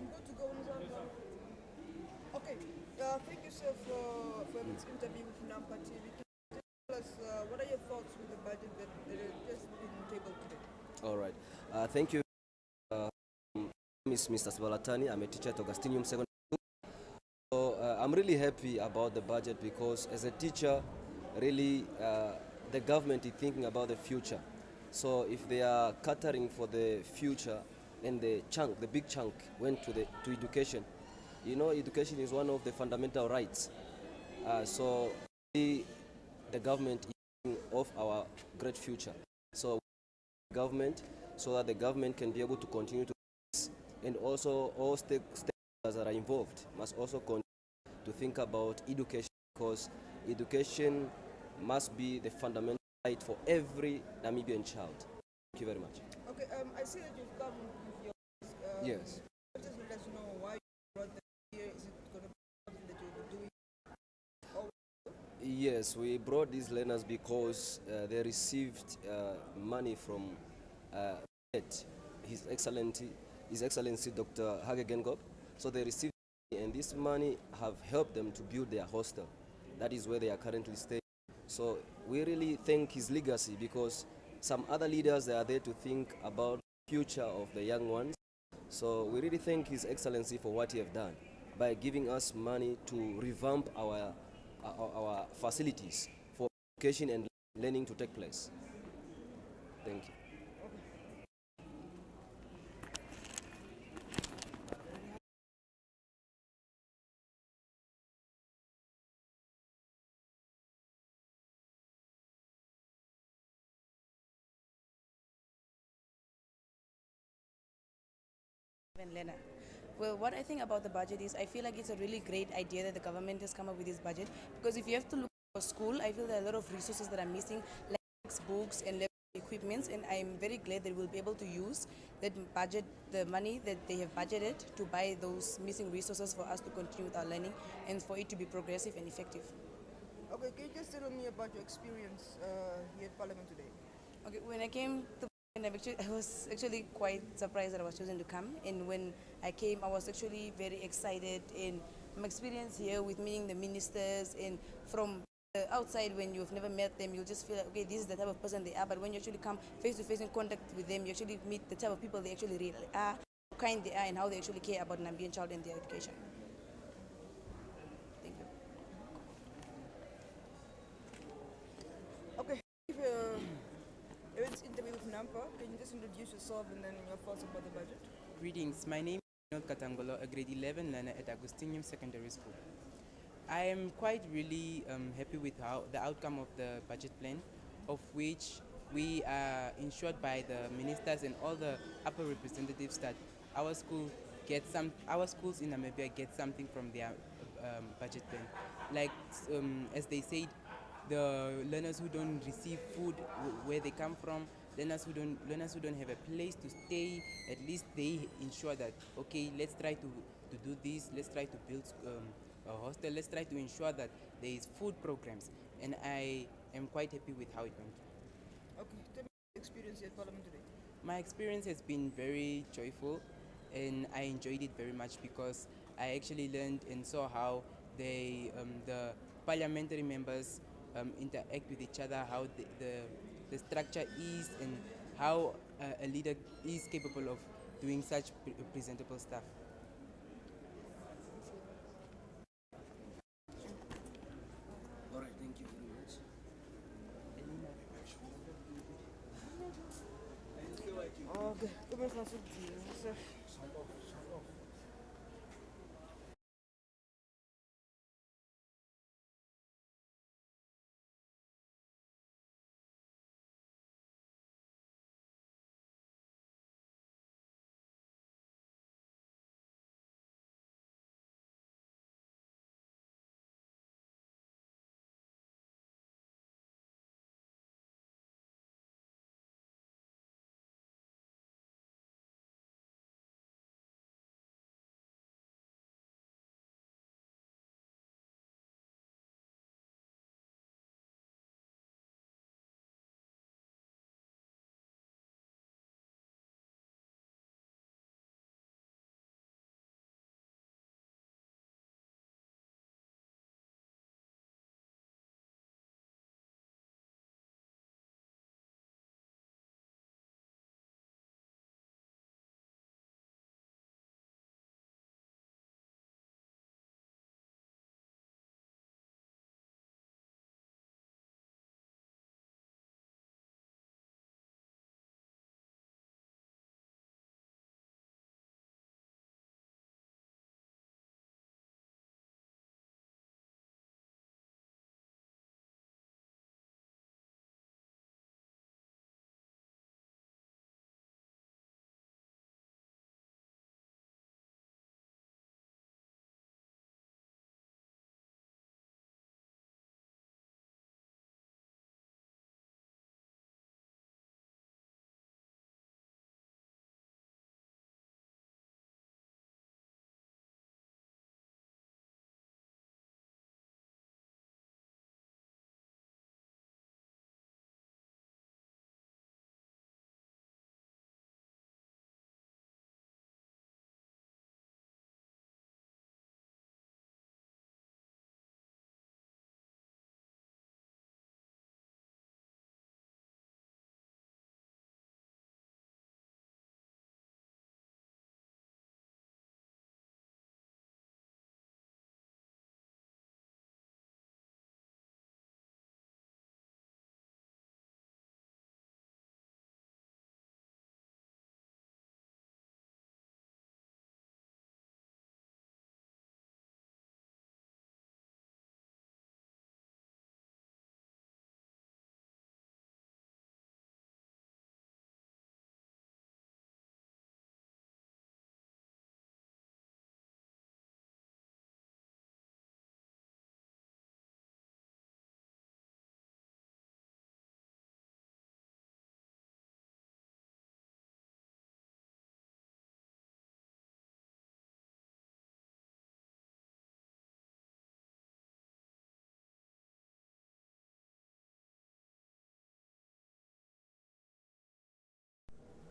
I'm good to go on Zambia. Okay, thank you, sir, for this interview with Nampa TV. Can you tell us what are your thoughts with the budget that just been tabled today? All right. Thank you. My name is Mr. Sbalatani. I'm a teacher at Augustinium Secondary School. So, I'm really happy about the budget because as a teacher, really the government is thinking about the future. So if they are catering for the future, and the big chunk went to education. You know, education is one of the fundamental rights. So the government is thinking of our great future. So government, so that the government can be able to continue to, and also all stakeholders that are involved must also continue to think about education, because education must be the fundamental right for every Namibian child. Thank you very much. Okay, I see that you've come with your. Yes. Just let us know why you brought them here. Is it going to be something that you'll be doing? Yes, we brought these learners because they received money from His Excellency Dr. Hage Geingob. So they received money, and this money have helped them to build their hostel. That is where they are currently staying. So we really thank his legacy, because some other leaders are there to think about the future of the young ones. So we really thank His Excellency for what he have done by giving us money to revamp our facilities for education and learning to take place. Thank you. Lena. Well, what I think about the budget is I feel like it's a really great idea that the government has come up with this budget, because if you have to look for school, I feel there are a lot of resources that are missing, like textbooks and equipments, and I'm very glad that we'll be able to use that budget, the money that they have budgeted, to buy those missing resources for us to continue with our learning and for it to be progressive and effective. Okay, can you just tell me about your experience here at Parliament today? Okay, when I came to I was actually quite surprised that I was chosen to come, and when I came I was actually very excited, and my experience here with meeting the ministers, and from the outside when you've never met them you'll just feel like, okay, this is the type of person they are, but when you actually come face to face in contact with them you actually meet the type of people they actually really are, how kind they are, and how they actually care about an Namibian child and their education. Thank you. Okay, it's interview with Nampa. Can you just introduce yourself and then your thoughts about the budget? Greetings, my name is Katangolo, a grade 11 learner at Augustinium Secondary School. I am quite really happy with the outcome of the budget plan, of which we are ensured by the ministers and all the upper representatives that our schools in Namibia get something from their budget plan. Like as they said, the learners who don't receive food where they come from, learners who don't have a place to stay, at least they ensure that, okay, let's try to do this, let's try to build a hostel, let's try to ensure that there is food programs, and I am quite happy with how it went. Okay, tell me your experience at Parliament today. My experience has been very joyful, and I enjoyed it very much because I actually learned and saw how the parliamentary members interact with each other, how the structure is and how a leader is capable of doing such presentable stuff. All right, thank you very much. Okay,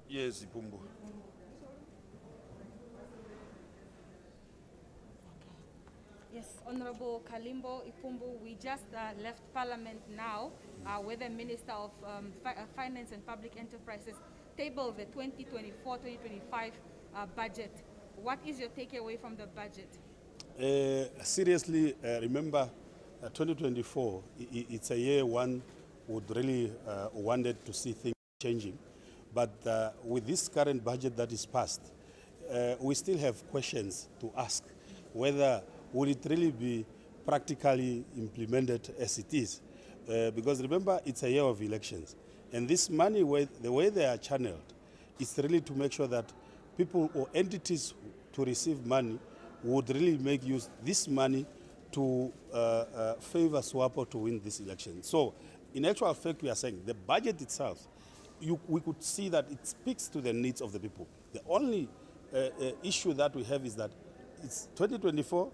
Yes, Iipumbu. Yes, Honorable Kalimbo Iipumbu, we just left Parliament now, where the Minister of Finance and Public Enterprises tabled the 2024-2025 budget. What is your takeaway from the budget? Seriously, remember 2024, it's a year one would really wanted to see things changing. But with this current budget that is passed, we still have questions to ask whether will it really be practically implemented as it is. Because remember, it's a year of elections. And this money, the way they are channeled, is really to make sure that people or entities to receive money would really make use this money to favor SWAPO to win this election. So in actual fact, we are saying the budget itself, we could see that it speaks to the needs of the people. The only issue that we have is that it's 2024,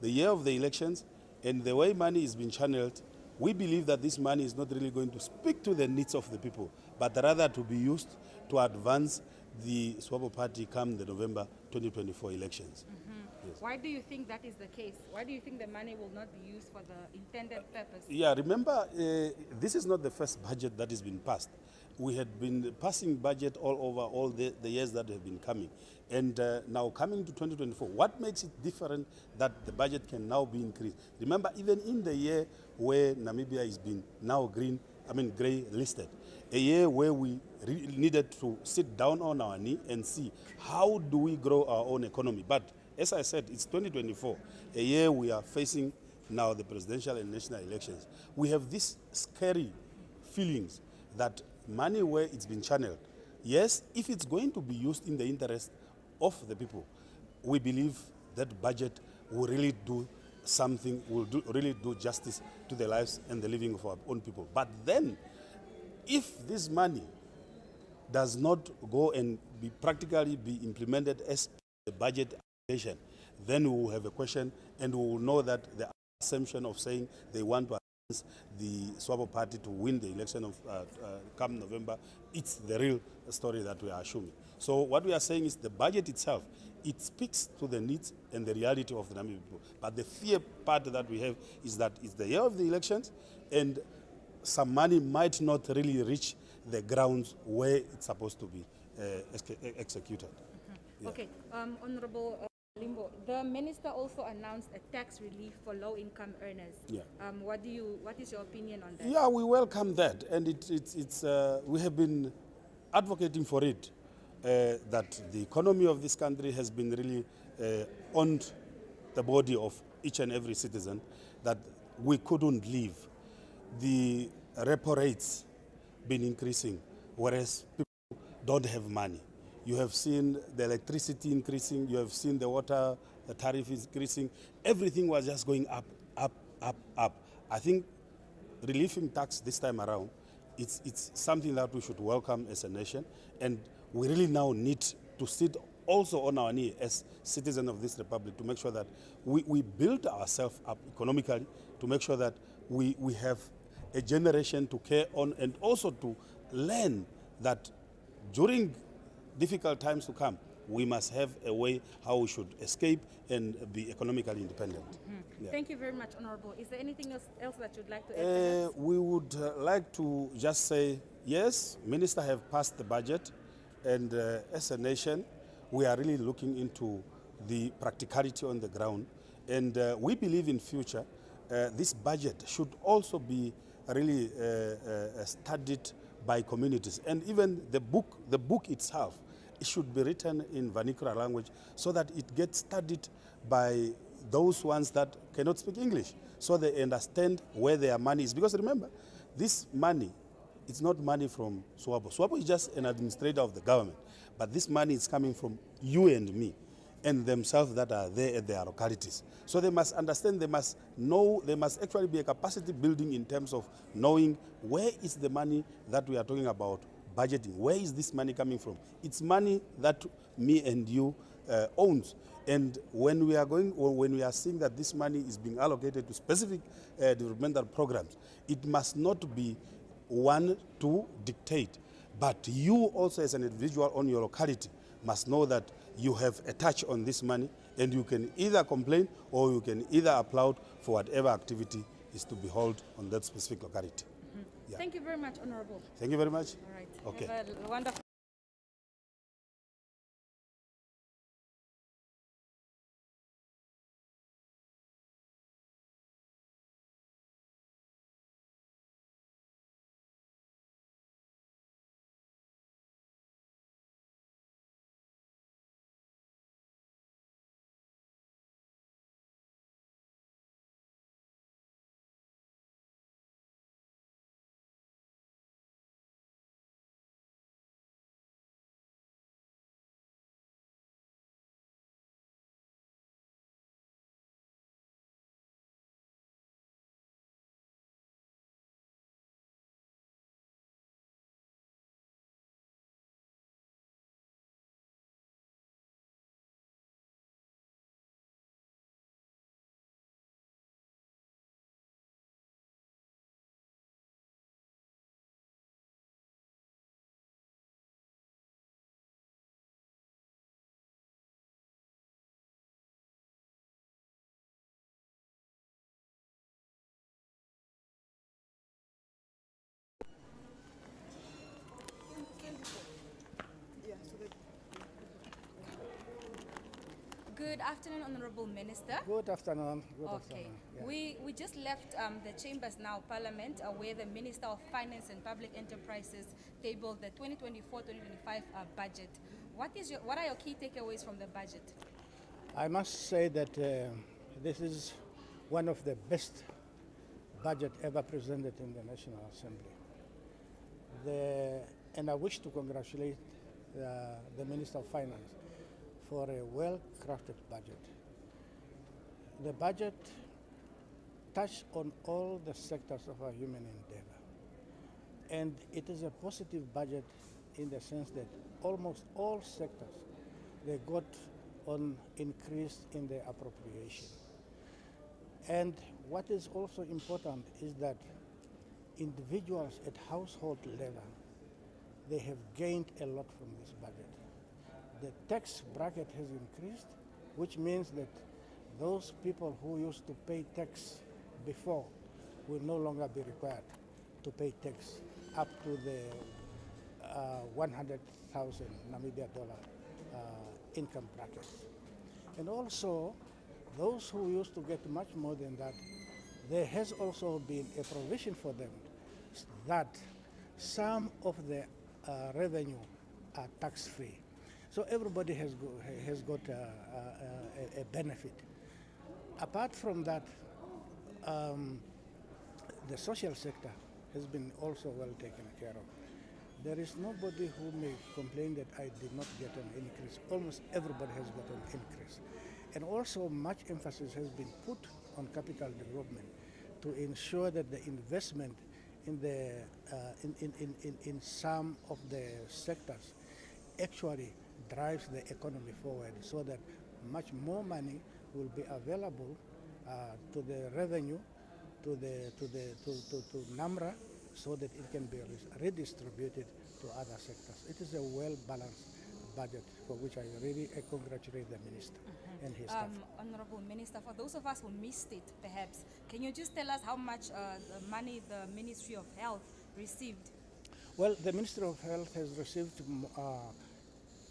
the year of the elections, and the way money is being channeled, we believe that this money is not really going to speak to the needs of the people, but rather to be used to advance the SWAPO party come the November 2024 elections. Mm-hmm. Yes. Yes. Why do you think that is the case? Why do you think the money will not be used for the intended purpose? Yeah, remember, this is not the first budget that has been passed. We had been passing budget all over all the years that have been coming. And now coming to 2024, what makes it different that the budget can now be increased? Remember, even in the year where Namibia has been now grey listed, a year where we needed to sit down on our knee and see how do we grow our own economy. But as I said, it's 2024, a year we are facing now the presidential and national elections. We have these scary feelings that money where it's been channeled, yes, if it's going to be used in the interest of the people, we believe that budget will really do something, really do justice to the lives and the living of our own people. But then, if this money does not go and be practically be implemented as the budget allocation, then we will have a question and we will know that the assumption of saying they want to advance the Swabo party to win the election of come November, it's the real story that we are assuming. So what we are saying is the budget itself, it speaks to the needs and the reality of the Namibian people. But the fear part that we have is that it's the year of the elections and some money might not really reach the grounds where it's supposed to be executed. Mm-hmm. Yeah. Okay, Honorable Limbo, the minister also announced a tax relief for low-income earners. Yeah. What is your opinion on that? Yeah, we welcome that, and we have been advocating for it. That the economy of this country has been really on the body of each and every citizen. That we couldn't live. The repo rates been increasing, whereas people don't have money. You have seen the electricity increasing, you have seen the water tariff is increasing. Everything was just going up, up, up, up. I think relieving tax this time around, it's something that we should welcome as a nation, and we really now need to sit also on our knee as citizens of this republic to make sure that we build ourselves up economically, to make sure that we have a generation to care on, and also to learn that during difficult times to come, we must have a way how we should escape and be economically independent. Mm-hmm. Yeah. Thank you very much, Honorable. Is there anything else that you'd like to add? We would like to just say, yes, Minister have passed the budget, and as a nation, we are really looking into the practicality on the ground, and we believe in future, this budget should also be really studied by communities, and even the book itself, it should be written in vernacular language so that it gets studied by those ones that cannot speak English, so they understand where their money is. Because remember, this money, it's not money from Swabo. Swabo is just an administrator of the government, but this money is coming from you and me and themselves that are there at their localities. So they must understand, they must know, there must actually be a capacity building in terms of knowing where is the money that we are talking about budgeting. Where is this money coming from? It's money that me and you owns. And when we are when we are seeing that this money is being allocated to specific developmental programs, it must not be one to dictate, but you also as an individual on your locality must know that you have a touch on this money, and you can either complain or you can either applaud for whatever activity is to be held on that specific locality. Mm-hmm. Yeah. Thank you very much, Honorable. Thank you very much. All right. Okay. Have a wonderful Good afternoon, Honorable Minister. Good afternoon. Good Okay. afternoon. Yeah. We just left the chambers now, Parliament, where the Minister of Finance and Public Enterprises tabled the 2024-2025 budget. What are your key takeaways from the budget? I must say that this is one of the best budget ever presented in the National Assembly. And I wish to congratulate the Minister of Finance for a well-crafted budget. The budget touched on all the sectors of our human endeavor. And it is a positive budget in the sense that almost all sectors, they got on increase in their appropriation. And what is also important is that individuals at household level, they have gained a lot from this budget. The tax bracket has increased, which means that those people who used to pay tax before will no longer be required to pay tax up to the 100,000 Namibia dollar income bracket. And also, those who used to get much more than that, there has also been a provision for them that some of the revenue are tax-free. So everybody has got a benefit. Apart from that, the social sector has been also well taken care of. There is nobody who may complain that I did not get an increase. Almost everybody has got an increase. And also much emphasis has been put on capital development to ensure that the investment in some of the sectors actually drives the economy forward, so that much more money will be available to the revenue, to NAMRA, so that it can be redistributed to other sectors. It is a well-balanced budget for which I really congratulate the Minister and his staff. Honorable Minister, for those of us who missed it, perhaps, can you just tell us how much money the Ministry of Health received? Well, the Ministry of Health has received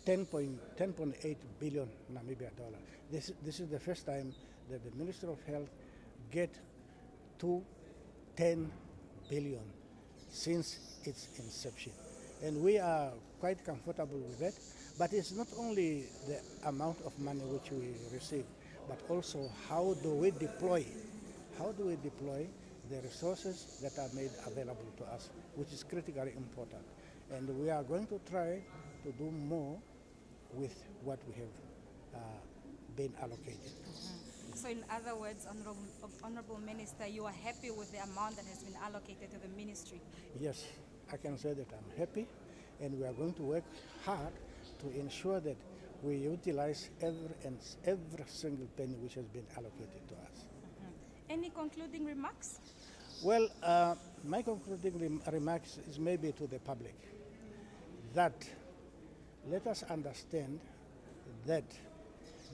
10.8 billion Namibia dollar. This is the first time that the Ministry of Health get to 10 billion since its inception. And we are quite comfortable with that. But it's not only the amount of money which we receive, but also how do we deploy the resources that are made available to us, which is critically important. And we are going to try to do more with what we have been allocated. So in other words, Honorable Minister, you are happy with the amount that has been allocated to the ministry? Yes, I can say that I'm happy, and we are going to work hard to ensure that we utilize every single penny which has been allocated to us. Any concluding remarks? Well, my concluding remarks is maybe to the public that let us understand that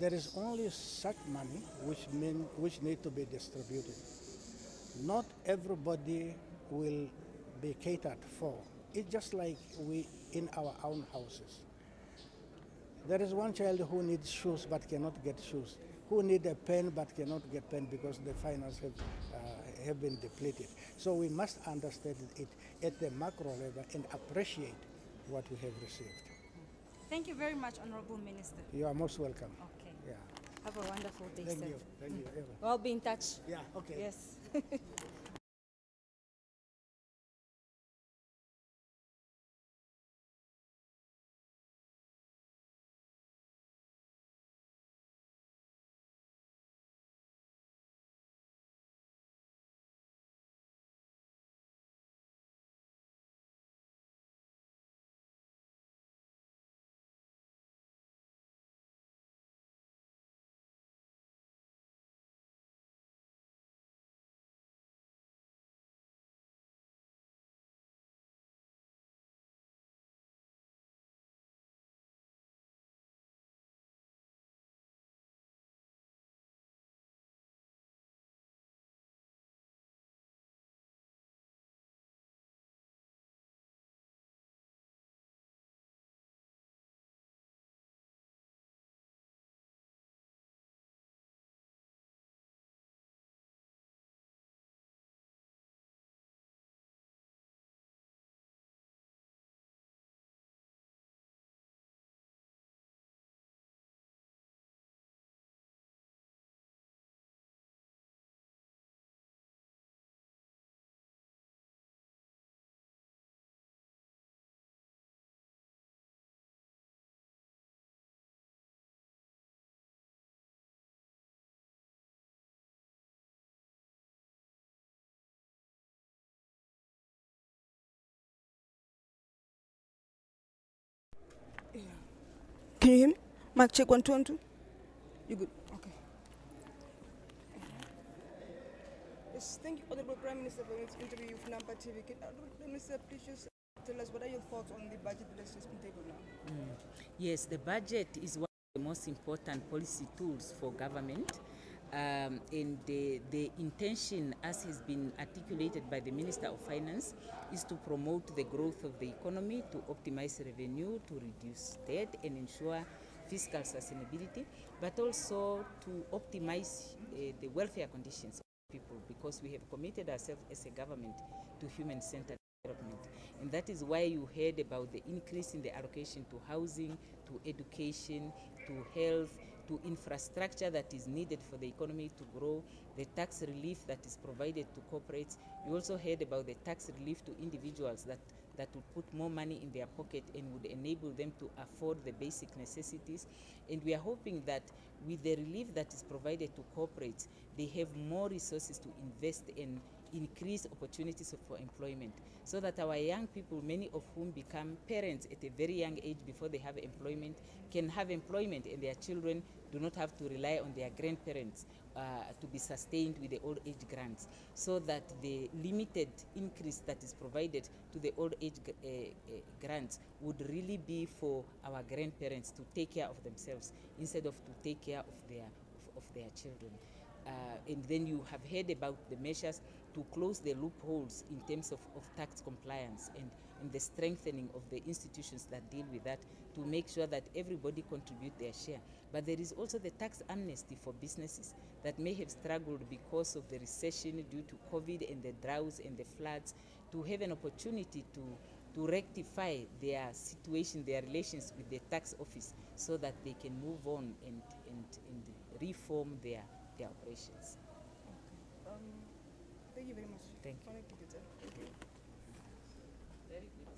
there is only such money which need to be distributed. Not everybody will be catered for. It's just like we in our own houses. There is one child who needs shoes but cannot get shoes, who need a pen but cannot get pen because the finances have been depleted. So we must understand it at the macro level and appreciate what we have received. Thank you very much, Honorable Minister. You are most welcome. Okay. Yeah. Have a wonderful day, Thank sir. you. Thank you, Eva. We'll be in touch. Yeah, okay. Yes. Yeah. Can you hear me? Mic check 1 2 1 2. You good? Okay. Yes, thank you, Honorable Prime Minister, for this interview with Nampa TV. Honorable Prime Minister, please just tell us what are your thoughts on the budget that's just been tabled now? Yes, the budget is one of the most important policy tools for government. And the intention, as has been articulated by the Minister of Finance, is to promote the growth of the economy, to optimize revenue, to reduce debt and ensure fiscal sustainability, but also to optimize the welfare conditions of people, because we have committed ourselves as a government to human-centered development. And that is why you heard about the increase in the allocation to housing, to education, to health, to infrastructure that is needed for the economy to grow, the tax relief that is provided to corporates. You also heard about the tax relief to individuals that would put more money in their pocket and would enable them to afford the basic necessities. And we are hoping that with the relief that is provided to corporates, they have more resources to invest in increase opportunities for employment, so that our young people, many of whom become parents at a very young age before they have employment, can have employment, and their children do not have to rely on their grandparents to be sustained with the old age grants, so that the limited increase that is provided to the old age grants would really be for our grandparents to take care of themselves instead of to take care of their children. And then you have heard about the measures to close the loopholes in terms of tax compliance and the strengthening of the institutions that deal with that, to make sure that everybody contribute their share. But there is also the tax amnesty for businesses that may have struggled because of the recession due to COVID and the droughts and the floods, to have an opportunity to rectify their situation, their relations with the tax office, so that they can move on and reform their operations. Thank you very much. Thank you. Thank you. Very good.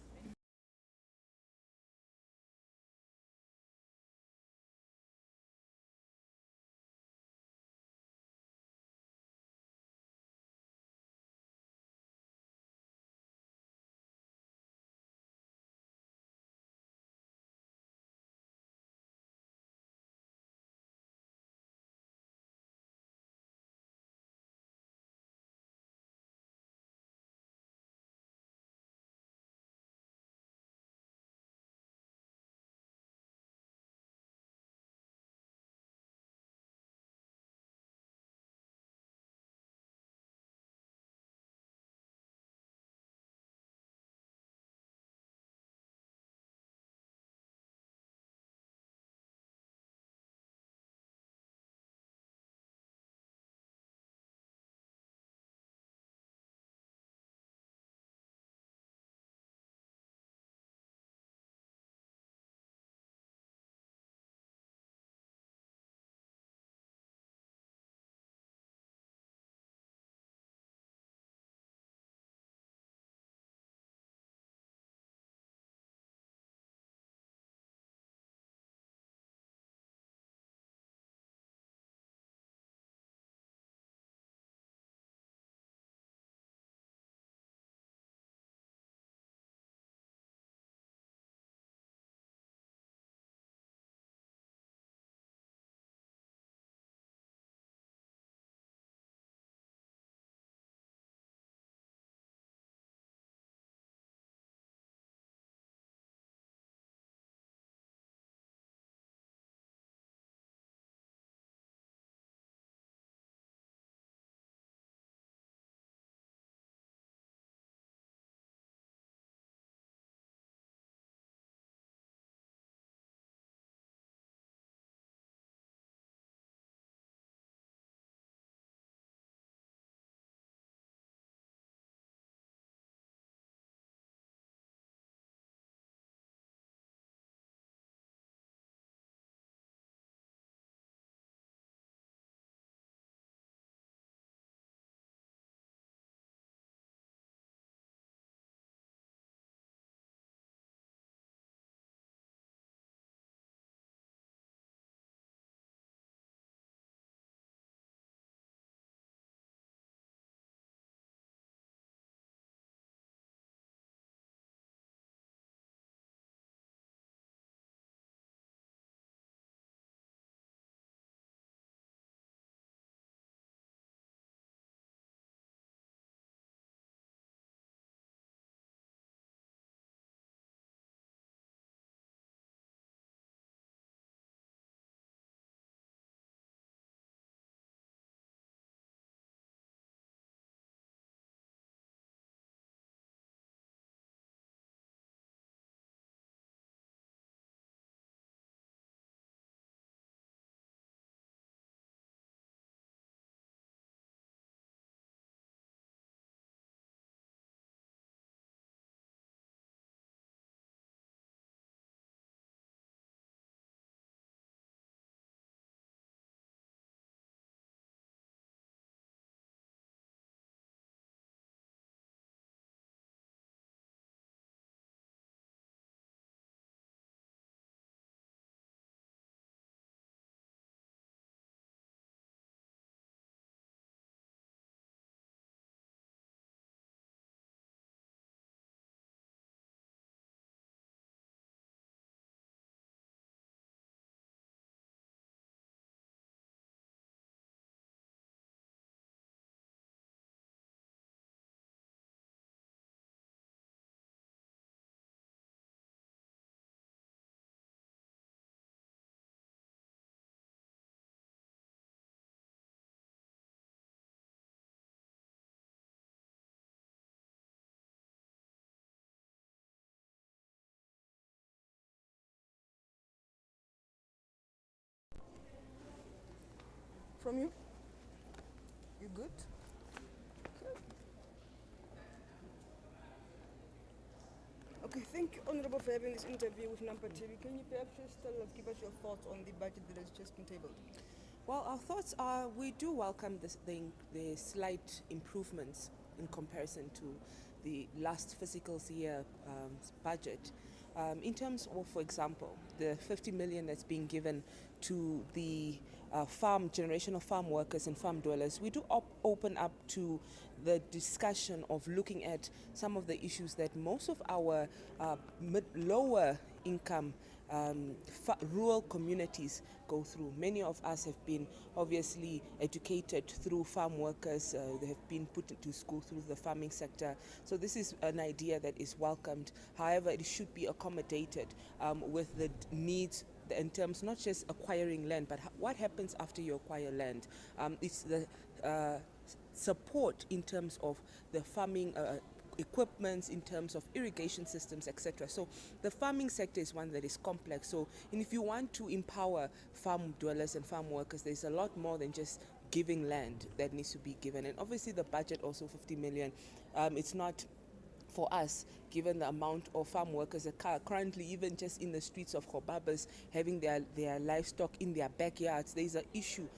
from you? You good? Okay, thank you, Honorable, for having this interview with Nampa TV. Can you perhaps just give us your thoughts on the budget that has just been tabled? Well, our thoughts are we do welcome the slight improvements in comparison to the last fiscal year budget. In terms of, for example, the 50 million that's being given to the generation of farm workers and farm dwellers, we do open up to the discussion of looking at some of the issues that most of our lower income rural communities go through. Many of us have been obviously educated through farm workers. They have been put into school through the farming sector. So this is an idea that is welcomed. However, it should be accommodated with the needs in terms not just acquiring land, but what happens after you acquire land. It's the support in terms of the farming equipments, in terms of irrigation systems, etc. So the farming sector is one that is complex. So, and if you want to empower farm dwellers and farm workers, there's a lot more than just giving land that needs to be given. And obviously the budget also 50 million. It's not for us, given the amount of farm workers that are currently even just in the streets of Hobabas having their livestock in their backyards. There's an issue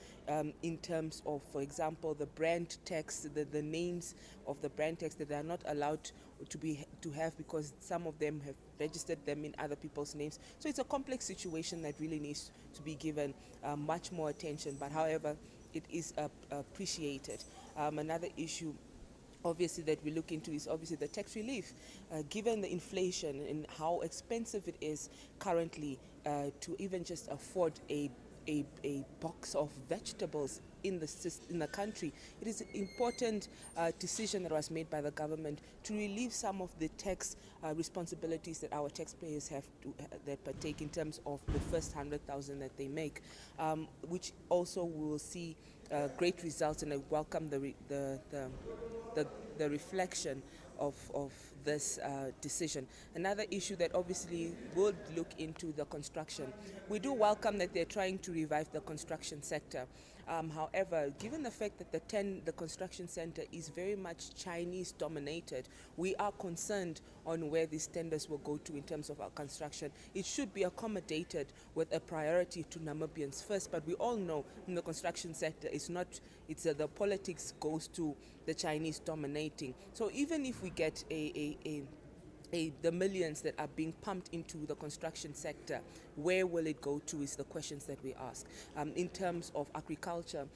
in terms of, for example, the brand tax, the names of the brand tax that they are not allowed to have because some of them have registered them in other people's names. So it's a complex situation that really needs to be given much more attention. But however, it is appreciated. Another issue obviously that we look into is obviously the tax relief, given the inflation and how expensive it is currently to even just afford a box of vegetables in the country. It is an important decision that was made by the government to relieve some of the tax responsibilities that our taxpayers have to that partake in terms of the first 100,000 that they make, which also will see great results, and I welcome the reflection of this decision. Another issue that obviously would look into the construction. We do welcome that they're trying to revive the construction sector. However, given the fact that the construction center is very much Chinese dominated, we are concerned on where these tenders will go to in terms of our construction. It should be accommodated with a priority to Namibians first, but we all know in the construction sector the politics goes to the Chinese dominating. So even if we get the millions that are being pumped into the construction sector, where will it go to is the questions that we ask. In terms of agriculture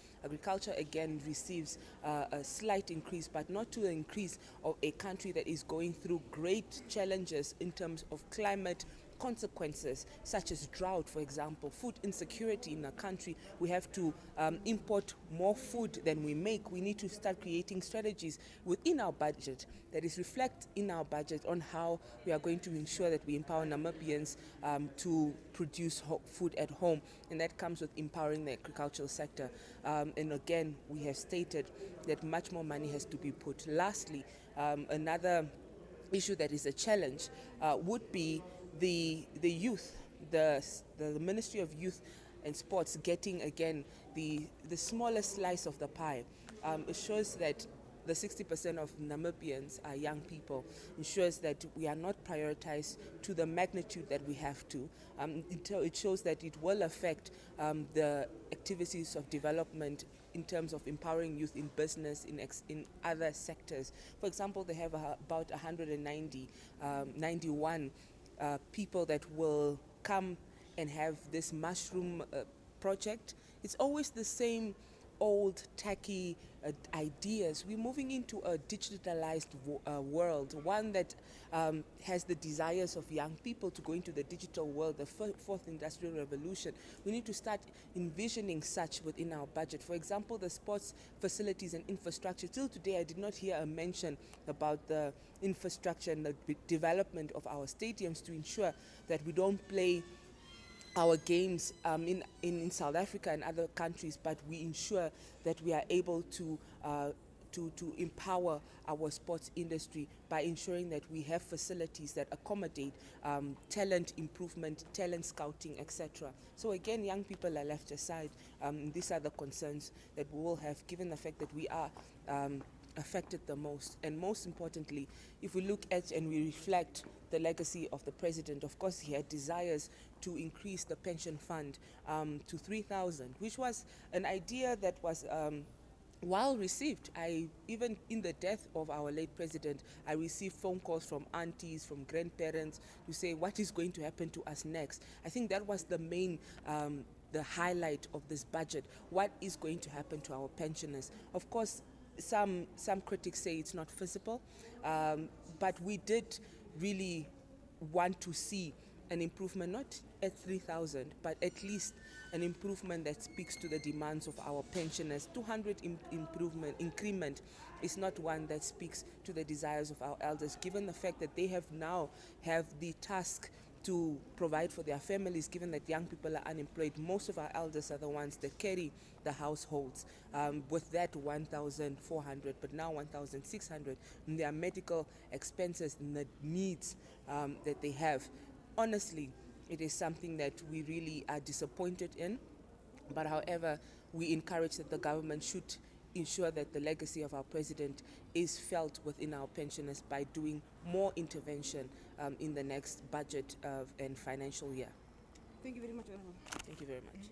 again receives a slight increase, but not to the increase of a country that is going through great challenges in terms of climate consequences such as drought, for example, food insecurity in a country. We have to import more food than we make. We need to start creating strategies within our budget that is reflect in our budget on how we are going to ensure that we empower Namibians to produce food at home, and that comes with empowering the agricultural sector. And again, we have stated that much more money has to be put. Lastly, another issue that is a challenge would be the youth, the Ministry of Youth and Sports getting again the smallest slice of the pie. It shows that the 60% of Namibians are young people. Ensures that we are not prioritized to the magnitude that we have to. It shows that it will affect the activities of development in terms of empowering youth in business, in other sectors. For example, they have about 91 people that will come and have this mushroom project. It's always the same old tacky ideas. We're moving into a digitalized world, one that has the desires of young people to go into the digital world, the fourth industrial revolution. We need to start envisioning such within our budget. For example, the sports facilities and infrastructure. Till today, I did not hear a mention about the infrastructure and the development of our stadiums to ensure that we don't play our games in South Africa and other countries, but we ensure that we are able to to empower our sports industry by ensuring that we have facilities that accommodate talent improvement, talent scouting, etc. So again, young people are left aside. These are the concerns that we will have, given the fact that we are affected the most. And most importantly, if we look at and we reflect the legacy of the president, of course he had desires to increase the pension fund to 3,000, which was an idea that was well received. Even in the death of our late president, I received phone calls from aunties, from grandparents to say, what is going to happen to us next? I think that was the main the highlight of this budget. What is going to happen to our pensioners? Of course, some critics say it's not feasible, but we did really want to see an improvement, not at 3,000, but at least an improvement that speaks to the demands of our pensioners. 200 increment is not one that speaks to the desires of our elders, given the fact that they have the task to provide for their families, given that young people are unemployed. Most of our elders are the ones that carry the households. With that 1,400, but now 1,600, and their medical expenses and the needs that they have. Honestly, it is something that we really are disappointed in, but however, we encourage that the government should ensure that the legacy of our president is felt within our pensioners by doing more intervention in the next budget and financial year. Thank you very much. Thank you very much.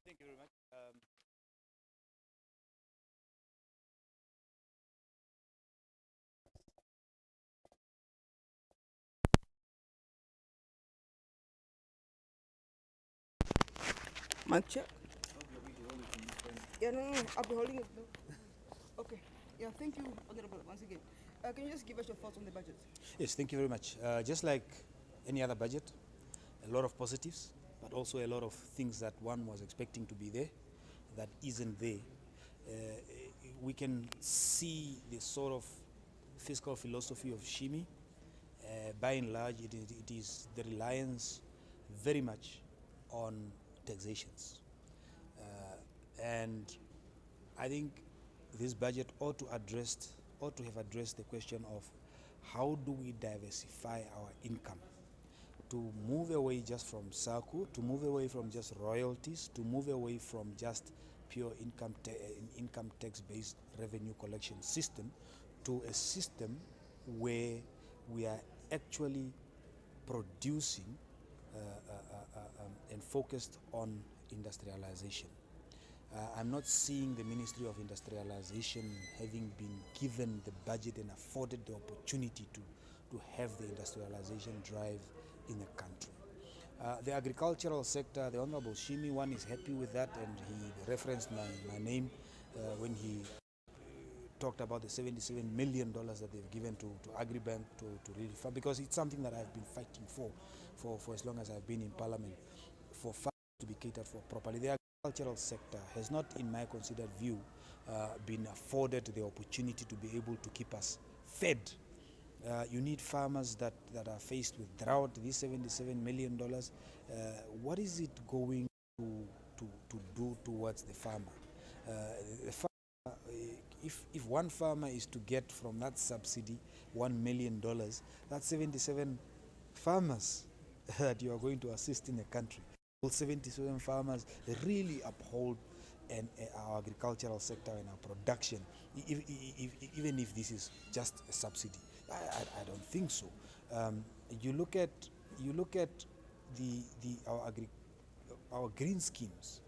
Thank you very much. Mic check. Yeah, no, I'll be holding it though. Okay. Yeah, thank you, Honorable, once again. Can you just give us your thoughts on the budget? Yes, thank you very much. Just like any other budget, a lot of positives, but also a lot of things that one was expecting to be there that isn't there. We can see the sort of fiscal philosophy of Shiimi. By and large, it is the reliance very much on taxations. And I think this budget ought to have addressed the question of how do we diversify our income to move away just from SACU, to move away from just royalties, to move away from just pure income tax-based revenue collection system to a system where we are actually producing and focused on industrialization. I'm not seeing the Ministry of Industrialization having been given the budget and afforded the opportunity to have the industrialization drive in the country. The agricultural sector, the Honorable Shiimi, one is happy with that, and he referenced my name when he talked about the $77 million that they've given to Agribank to really fund, because it's something that I've been fighting for as long as I've been in Parliament, for farmers to be catered for properly. The agricultural sector has not, in my considered view, been afforded the opportunity to be able to keep us fed. You need farmers that are faced with drought. This $77 million, what is it going to do towards the farmer? The farmer, if one farmer is to get from that subsidy $1 million, that's 77 farmers that you are going to assist in the country. Will 77 farmers really uphold our agricultural sector and our production, even if this is just a subsidy? I don't think so. You look at our green schemes.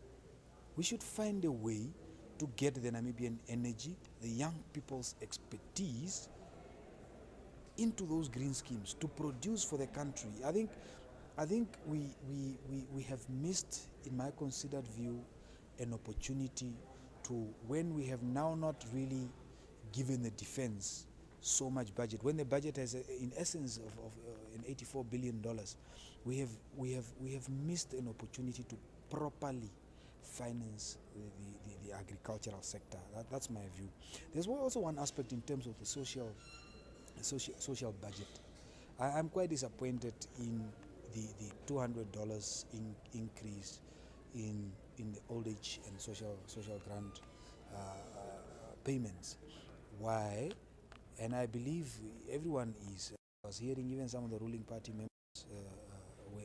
We should find a way to get the Namibian energy, the young people's expertise into those green schemes to produce for the country. I think we have missed, in my considered view, an opportunity to, when we have now not really given the defense so much budget, when the budget has in essence of an $84 billion, we have missed an opportunity to properly finance the agricultural sector. That's my view. There's also one aspect in terms of the social budget. I'm quite disappointed in the $200 increase in the old age and social grant payments. Why? And I believe everyone is. I was hearing even some of the ruling party members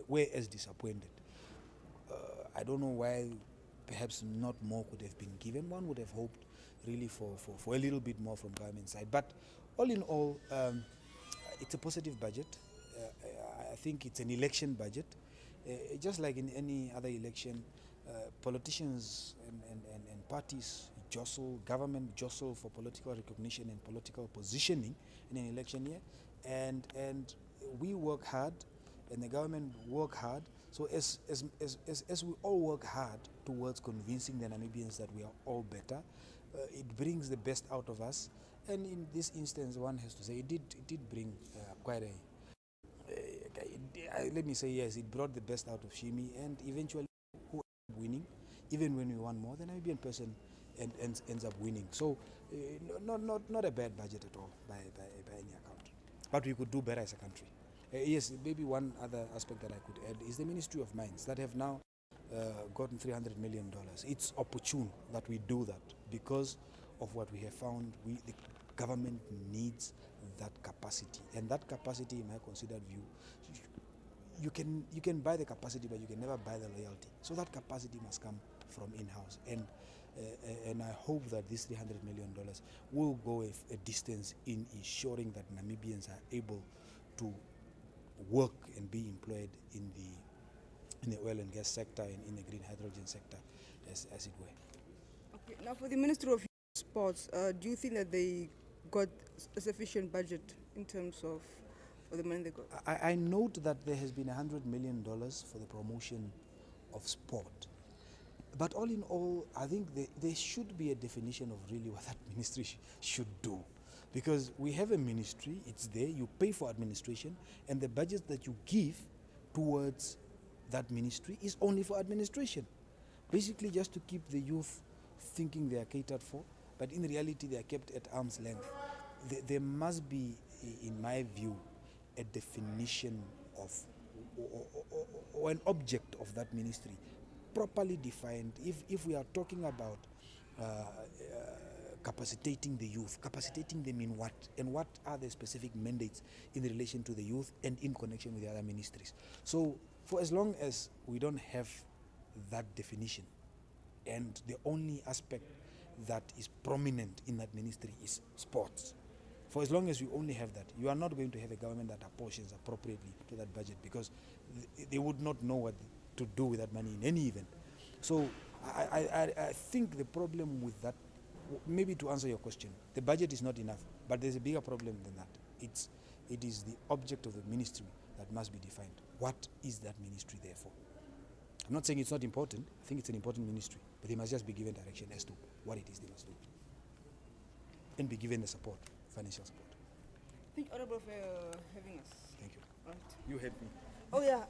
were as disappointed. I don't know why. Perhaps not more could have been given. One would have hoped really for a little bit more from government side. But all in all, it's a positive budget. I think it's an election budget. Just like in any other election, politicians and parties jostle, government jostle for political recognition and political positioning in an election year. And we work hard, and the government work hard. So as we all work hard towards convincing the Namibians that we are all better, it brings the best out of us. And in this instance, one has to say it did bring quite let me say yes, it brought the best out of Shiimi, and eventually who ended up winning, even when we won more, the Namibian person ends up winning. So not a bad budget at all by any account. But we could do better as a country. Yes, maybe one other aspect that I could add is the Ministry of Mines that have now gotten $300 million. It's opportune that we do that because of what we have found. The government needs that capacity, and that capacity, in my considered view, you can buy the capacity, but you can never buy the loyalty. So that capacity must come from in-house, and I hope that this $300 million will go a distance in ensuring that Namibians are able to work and be employed in in the oil and gas sector and in the green hydrogen sector, as it were. Okay. Now, for the Ministry of Sports, do you think that they got a sufficient budget in terms of the money they got? I note that there has been $100 million for the promotion of sport. But all in all, I think there should be a definition of really what that ministry should do. Because we have a ministry, it's there, you pay for administration, and the budget that you give towards that ministry is only for administration. Basically just to keep the youth thinking they are catered for, but in reality they are kept at arm's length. There must be, in my view, a definition of or an object of that ministry properly defined. If we are talking about capacitating the youth, capacitating them in what, and what are the specific mandates in relation to the youth and in connection with the other ministries. So for as long as we don't have that definition, and the only aspect that is prominent in that ministry is sports, for as long as you only have that, you are not going to have a government that apportions appropriately to that budget, because they would not know what to do with that money in any event. So I think the problem with that, maybe to answer your question, the budget is not enough, but there's a bigger problem than that. It is the object of the ministry that must be defined. What is that ministry there for? I'm not saying it's not important. I think it's an important ministry, but they must just be given direction as to what it is they must do, and be given the support, financial support. Thank you, Honorable, for having us. Thank you. All right. You helped me. Oh, yeah.